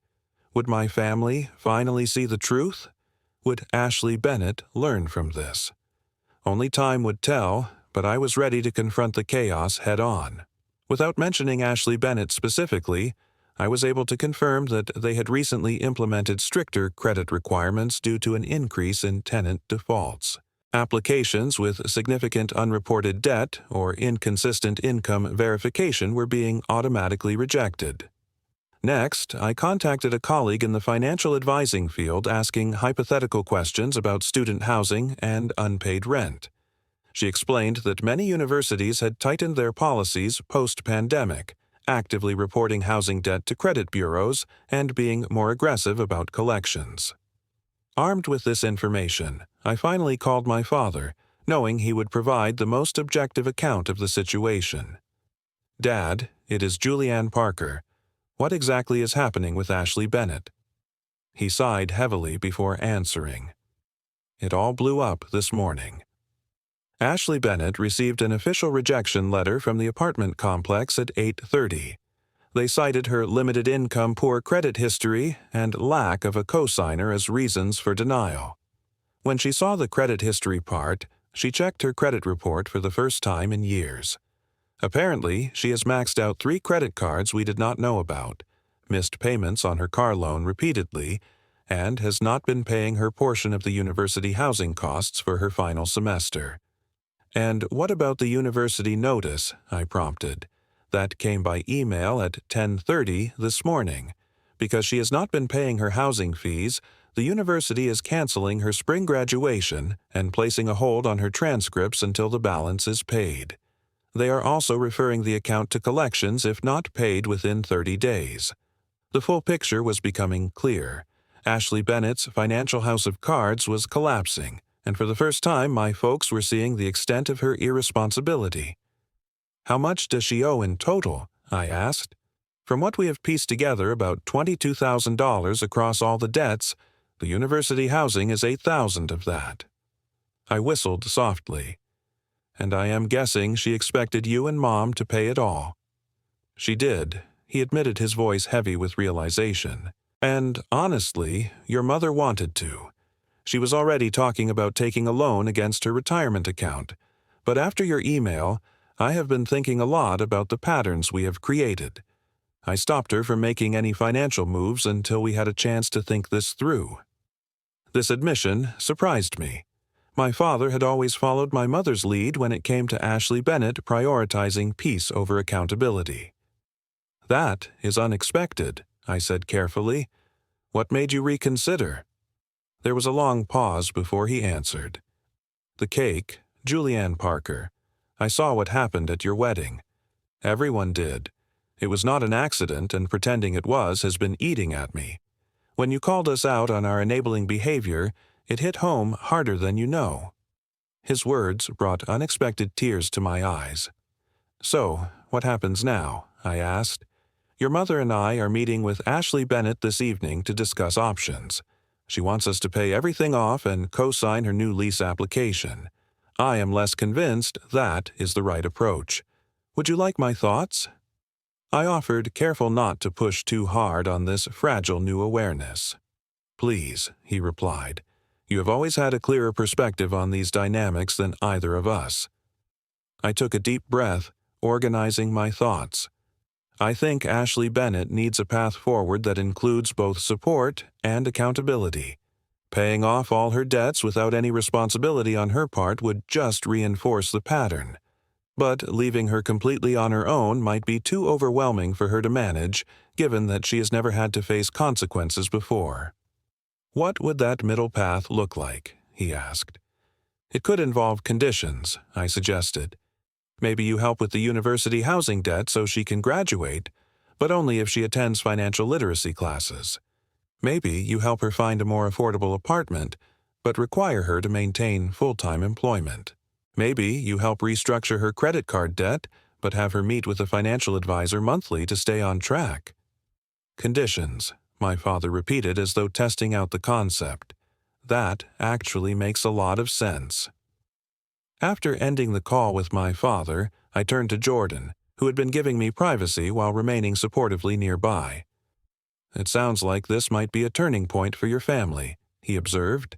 Would my family finally see the truth? Would Ashley Bennett learn from this? Only time would tell, but I was ready to confront the chaos head-on. Without mentioning Ashley Bennett specifically, I was able to confirm that they had recently implemented stricter credit requirements due to an increase in tenant defaults. Applications with significant unreported debt or inconsistent income verification were being automatically rejected. Next, I contacted a colleague in the financial advising field asking hypothetical questions about student housing and unpaid rent. She explained that many universities had tightened their policies post-pandemic, actively reporting housing debt to credit bureaus and being more aggressive about collections. Armed with this information, I finally called my father, knowing he would provide the most objective account of the situation. "Dad, it is Julianne Parker. What exactly is happening with Ashley Bennett?" He sighed heavily before answering. "It all blew up this morning." Ashley Bennett received an official rejection letter from the apartment complex at 8:30. They cited her limited income, poor credit history, and lack of a cosigner as reasons for denial. When she saw the credit history part, she checked her credit report for the first time in years. Apparently, she has maxed out 3 credit cards we did not know about, missed payments on her car loan repeatedly, and has not been paying her portion of the university housing costs for her final semester. "And what about the university notice?" I prompted. "That came by email at 10:30 this morning. Because she has not been paying her housing fees, the university is canceling her spring graduation and placing a hold on her transcripts until the balance is paid. They are also referring the account to collections if not paid within 30 days. The full picture was becoming clear. Ashley Bennett's financial house of cards was collapsing, and for the first time my folks were seeing the extent of her irresponsibility. "How much does she owe in total?" I asked. "From what we have pieced together, about $22,000 across all the debts. The university housing is $8,000 of that." I whistled softly. "And I am guessing she expected you and Mom to pay it all." "She did," he admitted, his voice heavy with realization. "And, honestly, your mother wanted to. She was already talking about taking a loan against her retirement account. But after your email, I have been thinking a lot about the patterns we have created. I stopped her from making any financial moves until we had a chance to think this through." This admission surprised me. My father had always followed my mother's lead when it came to Ashley Bennett prioritizing peace over accountability. "That is unexpected," I said carefully. "What made you reconsider?" There was a long pause before he answered. "The cake, Julianne Parker. I saw what happened at your wedding. Everyone did. It was not an accident, and pretending it was has been eating at me. When you called us out on our enabling behavior, it hit home harder than you know." His words brought unexpected tears to my eyes. "So, what happens now?" I asked. "Your mother and I are meeting with Ashley Bennett this evening to discuss options. She wants us to pay everything off and co-sign her new lease application. I am less convinced that is the right approach. Would you like my thoughts?" I offered, careful not to push too hard on this fragile new awareness. "Please," he replied. "You have always had a clearer perspective on these dynamics than either of us." I took a deep breath, organizing my thoughts. I think Ashley Bennett needs a path forward that includes both support and accountability. Paying off all her debts without any responsibility on her part would just reinforce the pattern. But leaving her completely on her own might be too overwhelming for her to manage, given that she has never had to face consequences before. "What would that middle path look like?" he asked. "It could involve conditions," I suggested. "Maybe you help with the university housing debt so she can graduate, but only if she attends financial literacy classes. Maybe you help her find a more affordable apartment, but require her to maintain full-time employment. Maybe you help restructure her credit card debt, but have her meet with a financial advisor monthly to stay on track." "Conditions," my father repeated as though testing out the concept. "That actually makes a lot of sense." After ending the call with my father, I turned to Jordan, who had been giving me privacy while remaining supportively nearby. "It sounds like this might be a turning point for your family," he observed.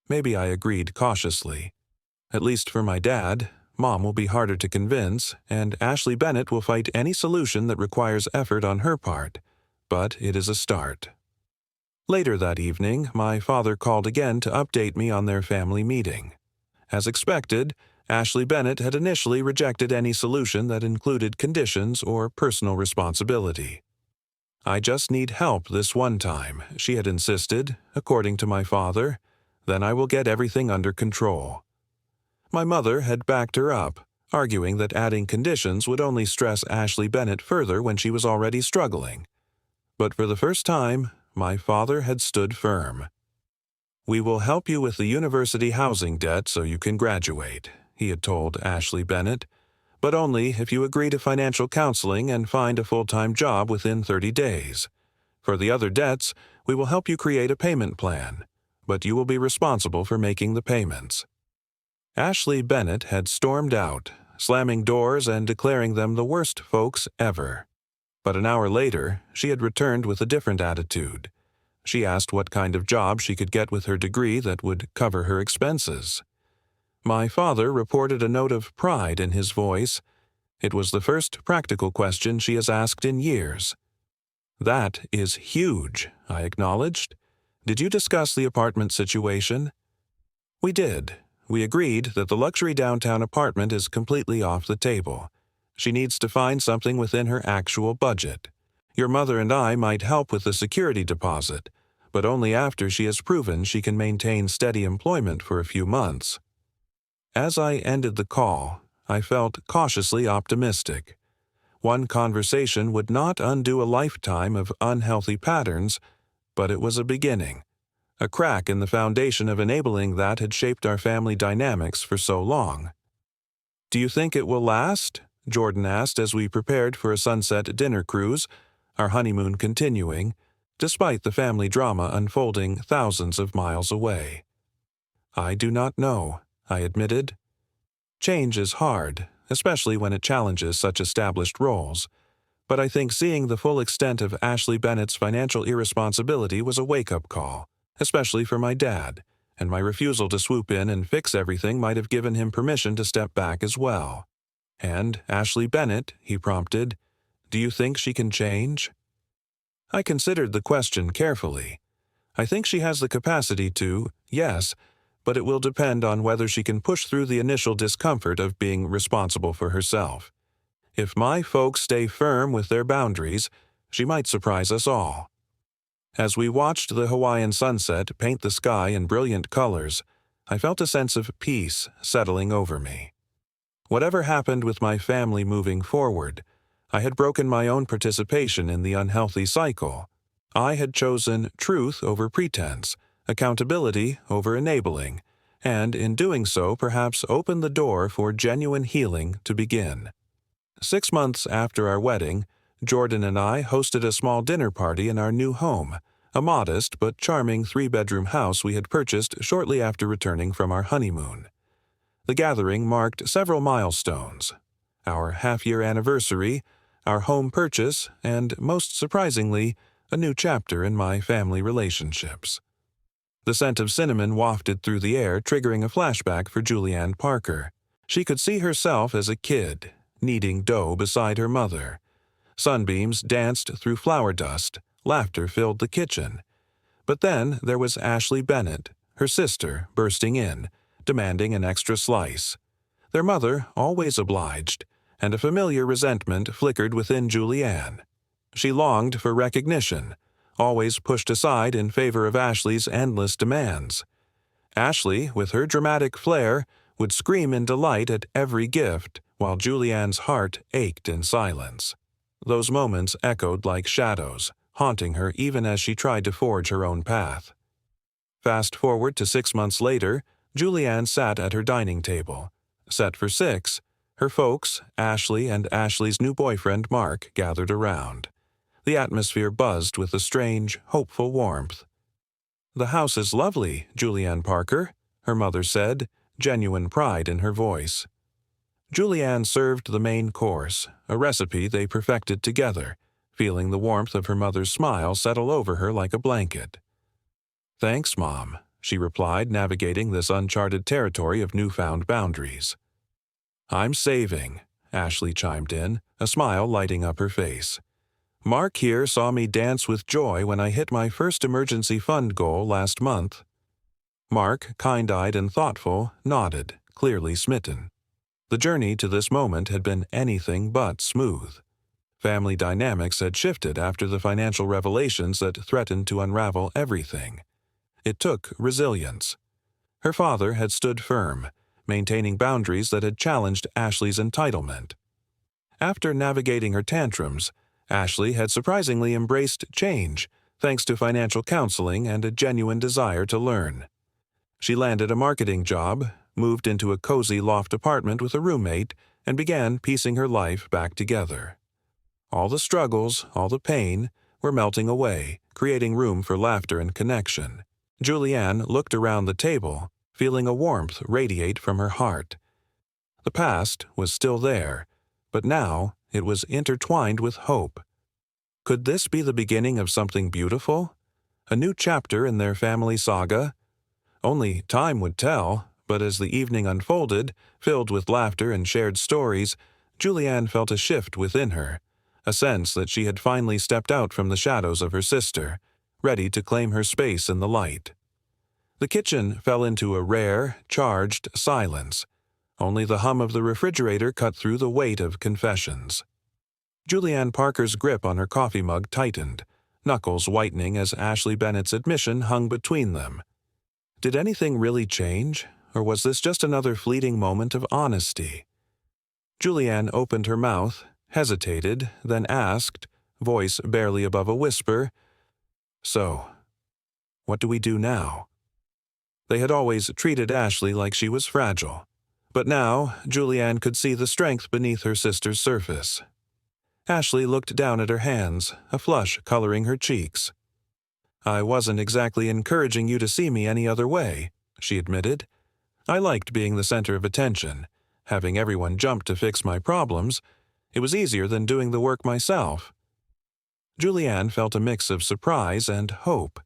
Maybe I agreed cautiously. "At least for my dad, Mom will be harder to convince, and Ashley Bennett will fight any solution that requires effort on her part. But it is a start." Later that evening, my father called again to update me on their family meeting. As expected, Ashley Bennett had initially rejected any solution that included conditions or personal responsibility. "I just need help this one time," she had insisted, according to my father. "Then I will get everything under control." My mother had backed her up, arguing that adding conditions would only stress Ashley Bennett further when she was already struggling. But for the first time, my father had stood firm. "We will help you with the university housing debt so you can graduate," he had told Ashley Bennett, "but only if you agree to financial counseling and find a full-time job within 30 days. For the other debts, we will help you create a payment plan, but you will be responsible for making the payments." Ashley Bennett had stormed out, slamming doors and declaring them the worst folks ever. But an hour later, she had returned with a different attitude. She asked what kind of job she could get with her degree that would cover her expenses. My father reported a note of pride in his voice. It was the first practical question she has asked in years. "That is huge," I acknowledged. "Did you discuss the apartment situation?" "We did. We agreed that the luxury downtown apartment is completely off the table. She needs to find something within her actual budget. Your mother and I might help with the security deposit, but only after she has proven she can maintain steady employment for a few months." As I ended the call, I felt cautiously optimistic. One conversation would not undo a lifetime of unhealthy patterns, but it was a beginning. A crack in the foundation of enabling that had shaped our family dynamics for so long. "Do you think it will last?" Jordan asked as we prepared for a sunset dinner cruise, our honeymoon continuing, despite the family drama unfolding thousands of miles away. "I do not know," I admitted. Change is hard, especially when it challenges such established roles, but I think seeing the full extent of Ashley Bennett's financial irresponsibility was a wake-up call, especially for my dad, and my refusal to swoop in and fix everything might have given him permission to step back as well. "And Ashley Bennett," he prompted, "do you think she can change?" I considered the question carefully. I think she has the capacity to, yes, but it will depend on whether she can push through the initial discomfort of being responsible for herself. If my folks stay firm with their boundaries, she might surprise us all. As we watched the Hawaiian sunset paint the sky in brilliant colors, I felt a sense of peace settling over me. Whatever happened with my family moving forward, I had broken my own participation in the unhealthy cycle. I had chosen truth over pretense, accountability over enabling, and in doing so perhaps opened the door for genuine healing to begin. 6 months after our wedding, Jordan and I hosted a small dinner party in our new home, a modest but charming 3-bedroom house we had purchased shortly after returning from our honeymoon. The gathering marked several milestones: our half-year anniversary, our home purchase, and, most surprisingly, a new chapter in my family relationships. The scent of cinnamon wafted through the air, triggering a flashback for Julianne Parker. She could see herself as a kid, kneading dough beside her mother. Sunbeams danced through flour dust, laughter filled the kitchen. But then there was Ashley Bennett, her sister, bursting in, demanding an extra slice. Their mother always obliged, and a familiar resentment flickered within Julianne. She longed for recognition, always pushed aside in favor of Ashley's endless demands. Ashley, with her dramatic flair, would scream in delight at every gift, while Julianne's heart ached in silence. Those moments echoed like shadows, haunting her even as she tried to forge her own path. Fast forward to 6 months later, Julianne sat at her dining table. Set for 6, her folks, Ashley and Ashley's new boyfriend Mark, gathered around. The atmosphere buzzed with a strange, hopeful warmth. "The house is lovely, Julianne Parker," her mother said, genuine pride in her voice. Julianne served the main course, a recipe they perfected together, feeling the warmth of her mother's smile settle over her like a blanket. "Thanks, Mom," she replied, navigating this uncharted territory of newfound boundaries. "I'm saving," Ashley chimed in, a smile lighting up her face. "Mark here saw me dance with joy when I hit my first emergency fund goal last month." Mark, kind-eyed and thoughtful, nodded, clearly smitten. The journey to this moment had been anything but smooth. Family dynamics had shifted after the financial revelations that threatened to unravel everything. It took resilience. Her father had stood firm, maintaining boundaries that had challenged Ashley's entitlement. After navigating her tantrums, Ashley had surprisingly embraced change, thanks to financial counseling and a genuine desire to learn. She landed a marketing job, moved into a cozy loft apartment with a roommate, and began piecing her life back together. All the struggles, all the pain, were melting away, creating room for laughter and connection. Julianne looked around the table, feeling a warmth radiate from her heart. The past was still there, but now it was intertwined with hope. Could this be the beginning of something beautiful? A new chapter in their family saga? Only time would tell, but as the evening unfolded, filled with laughter and shared stories, Julianne felt a shift within her, a sense that she had finally stepped out from the shadows of her sister, ready to claim her space in the light. The kitchen fell into a rare, charged silence. Only the hum of the refrigerator cut through the weight of confessions. Julianne Parker's grip on her coffee mug tightened, knuckles whitening as Ashley Bennett's admission hung between them. Did anything really change, or was this just another fleeting moment of honesty? Julianne opened her mouth, hesitated, then asked, voice barely above a whisper, "So, what do we do now?" They had always treated Ashley like she was fragile, but now Julianne could see the strength beneath her sister's surface. Ashley looked down at her hands, a flush coloring her cheeks. "I wasn't exactly encouraging you to see me any other way," she admitted. "I liked being the center of attention, having everyone jump to fix my problems. It was easier than doing the work myself." Julianne felt a mix of surprise and hope.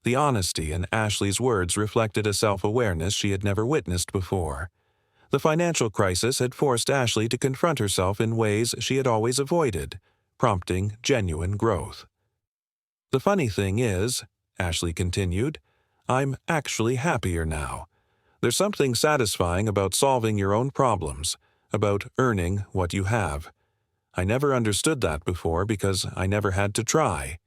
The honesty in Ashley's words reflected a self-awareness she had never witnessed before. The financial crisis had forced Ashley to confront herself in ways she had always avoided, prompting genuine growth. "The funny thing is," Ashley continued, "I'm actually happier now. There's something satisfying about solving your own problems, about earning what you have. I never understood that before because I never had to try."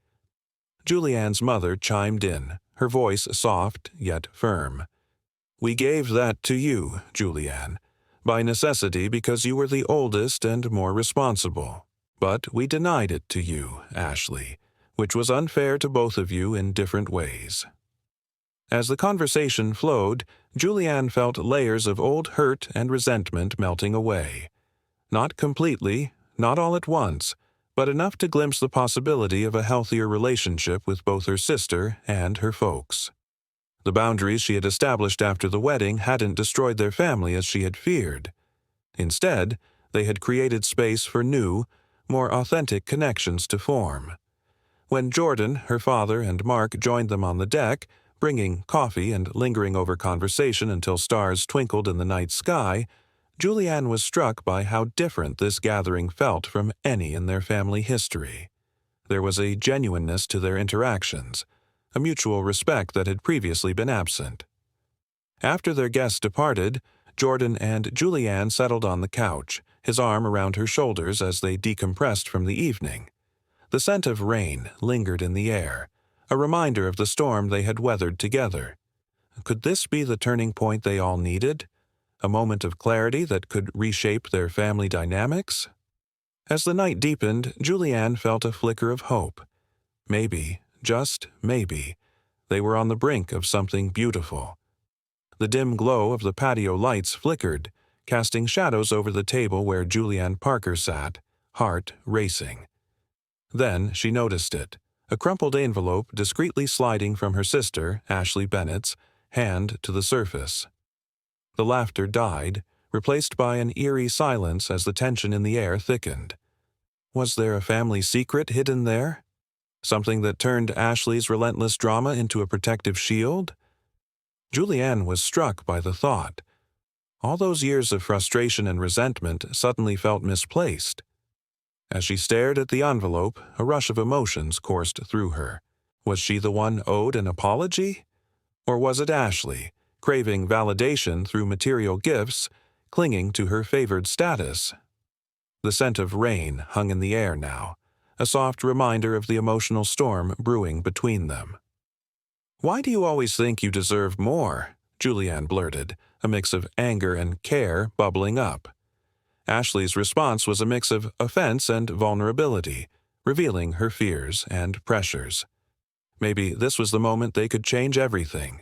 Julianne's mother chimed in, her voice soft yet firm. "We gave that to you, Julianne, by necessity because you were the oldest and more responsible. But we denied it to you, Ashley, which was unfair to both of you in different ways." As the conversation flowed, Julianne felt layers of old hurt and resentment melting away. Not completely, not all at once, but enough to glimpse the possibility of a healthier relationship with both her sister and her folks. The boundaries she had established after the wedding hadn't destroyed their family as she had feared. Instead, they had created space for new, more authentic connections to form. When Jordan, her father, and Mark joined them on the deck, bringing coffee and lingering over conversation until stars twinkled in the night sky, Julianne was struck by how different this gathering felt from any in their family history. There was a genuineness to their interactions, a mutual respect that had previously been absent. After their guests departed, Jordan and Julianne settled on the couch, his arm around her shoulders as they decompressed from the evening. The scent of rain lingered in the air, a reminder of the storm they had weathered together. Could this be the turning point they all needed? A moment of clarity that could reshape their family dynamics? As the night deepened, Julianne felt a flicker of hope. Maybe, just maybe, they were on the brink of something beautiful. The dim glow of the patio lights flickered, casting shadows over the table where Julianne Parker sat, heart racing. Then she noticed it, a crumpled envelope discreetly sliding from her sister, Ashley Bennett's, hand to the surface. The laughter died, replaced by an eerie silence as the tension in the air thickened. Was there a family secret hidden there? Something that turned Ashley's relentless drama into a protective shield? Julianne was struck by the thought. All those years of frustration and resentment suddenly felt misplaced. As she stared at the envelope, a rush of emotions coursed through her. Was she the one owed an apology? Or was it Ashley, craving validation through material gifts, clinging to her favored status? The scent of rain hung in the air now, a soft reminder of the emotional storm brewing between them. "Why do you always think you deserve more?" Julianne blurted, a mix of anger and care bubbling up. Ashley's response was a mix of offense and vulnerability, revealing her fears and pressures. Maybe this was the moment they could change everything.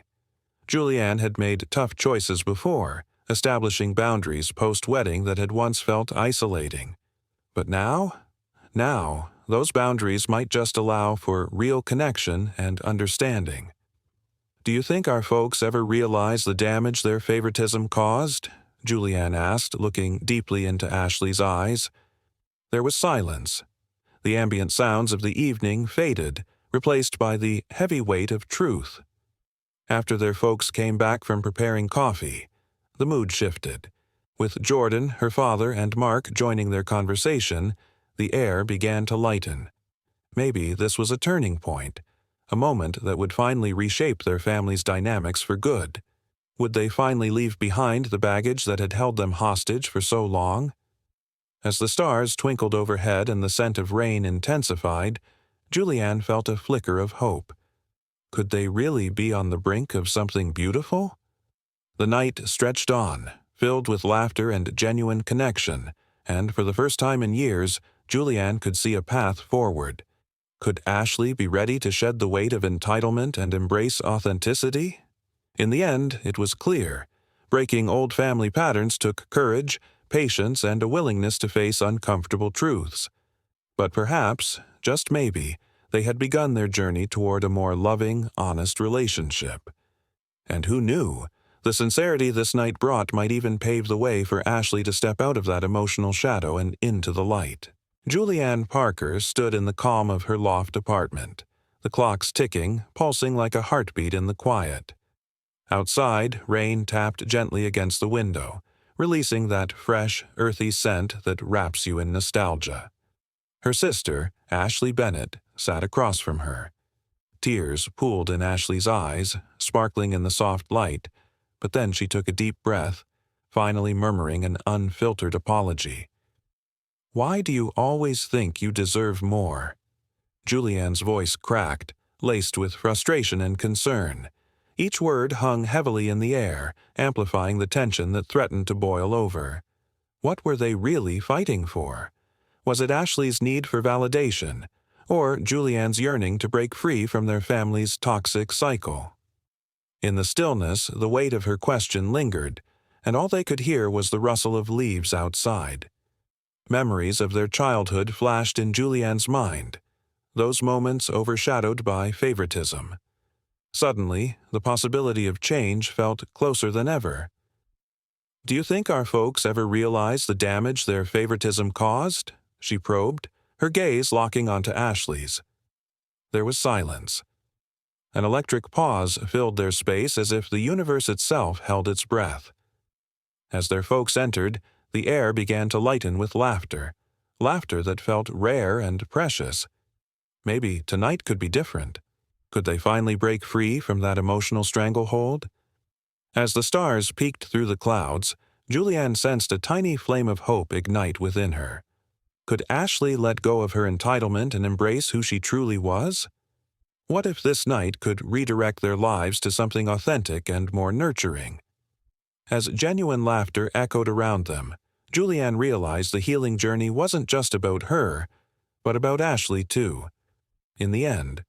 Julianne had made tough choices before, establishing boundaries post-wedding that had once felt isolating. But now, those boundaries might just allow for real connection and understanding. "Do you think our folks ever realize the damage their favoritism caused?" Julianne asked, looking deeply into Ashley's eyes. There was silence. The ambient sounds of the evening faded, replaced by the heavy weight of truth. After their folks came back from preparing coffee, the mood shifted. With Jordan, her father, and Mark joining their conversation, the air began to lighten. Maybe this was a turning point, a moment that would finally reshape their family's dynamics for good. Would they finally leave behind the baggage that had held them hostage for so long? As the stars twinkled overhead and the scent of rain intensified, Julianne felt a flicker of hope. Could they really be on the brink of something beautiful? The night stretched on, filled with laughter and genuine connection, and for the first time in years, Julianne could see a path forward. Could Ashley be ready to shed the weight of entitlement and embrace authenticity? In the end, it was clear. Breaking old family patterns took courage, patience, and a willingness to face uncomfortable truths. But perhaps, just maybe, they had begun their journey toward a more loving, honest relationship. And who knew? The sincerity this night brought might even pave the way for Ashley to step out of that emotional shadow and into the light. Julianne Parker stood in the calm of her loft apartment, the clocks ticking, pulsing like a heartbeat in the quiet. Outside, rain tapped gently against the window, releasing that fresh, earthy scent that wraps you in nostalgia. Her sister, Ashley Bennett, sat across from her. Tears pooled in Ashley's eyes, sparkling in the soft light, but then she took a deep breath, finally murmuring an unfiltered apology. "Why do you always think you deserve more?" Julianne's voice cracked, laced with frustration and concern. Each word hung heavily in the air, amplifying the tension that threatened to boil over. What were they really fighting for? Was it Ashley's need for validation, or Julianne's yearning to break free from their family's toxic cycle? In the stillness, the weight of her question lingered, and all they could hear was the rustle of leaves outside. Memories of their childhood flashed in Julianne's mind, those moments overshadowed by favoritism. Suddenly, the possibility of change felt closer than ever. "Do you think our folks ever realize the damage their favoritism caused?" she probed, her gaze locking onto Ashley's. There was silence. An electric pause filled their space as if the universe itself held its breath. As their folks entered, the air began to lighten with laughter that felt rare and precious. Maybe tonight could be different. Could they finally break free from that emotional stranglehold? As the stars peeked through the clouds, Julianne sensed a tiny flame of hope ignite within her. Could Ashley let go of her entitlement and embrace who she truly was? What if this night could redirect their lives to something authentic and more nurturing? As genuine laughter echoed around them, Julianne realized the healing journey wasn't just about her, but about Ashley too. In the end,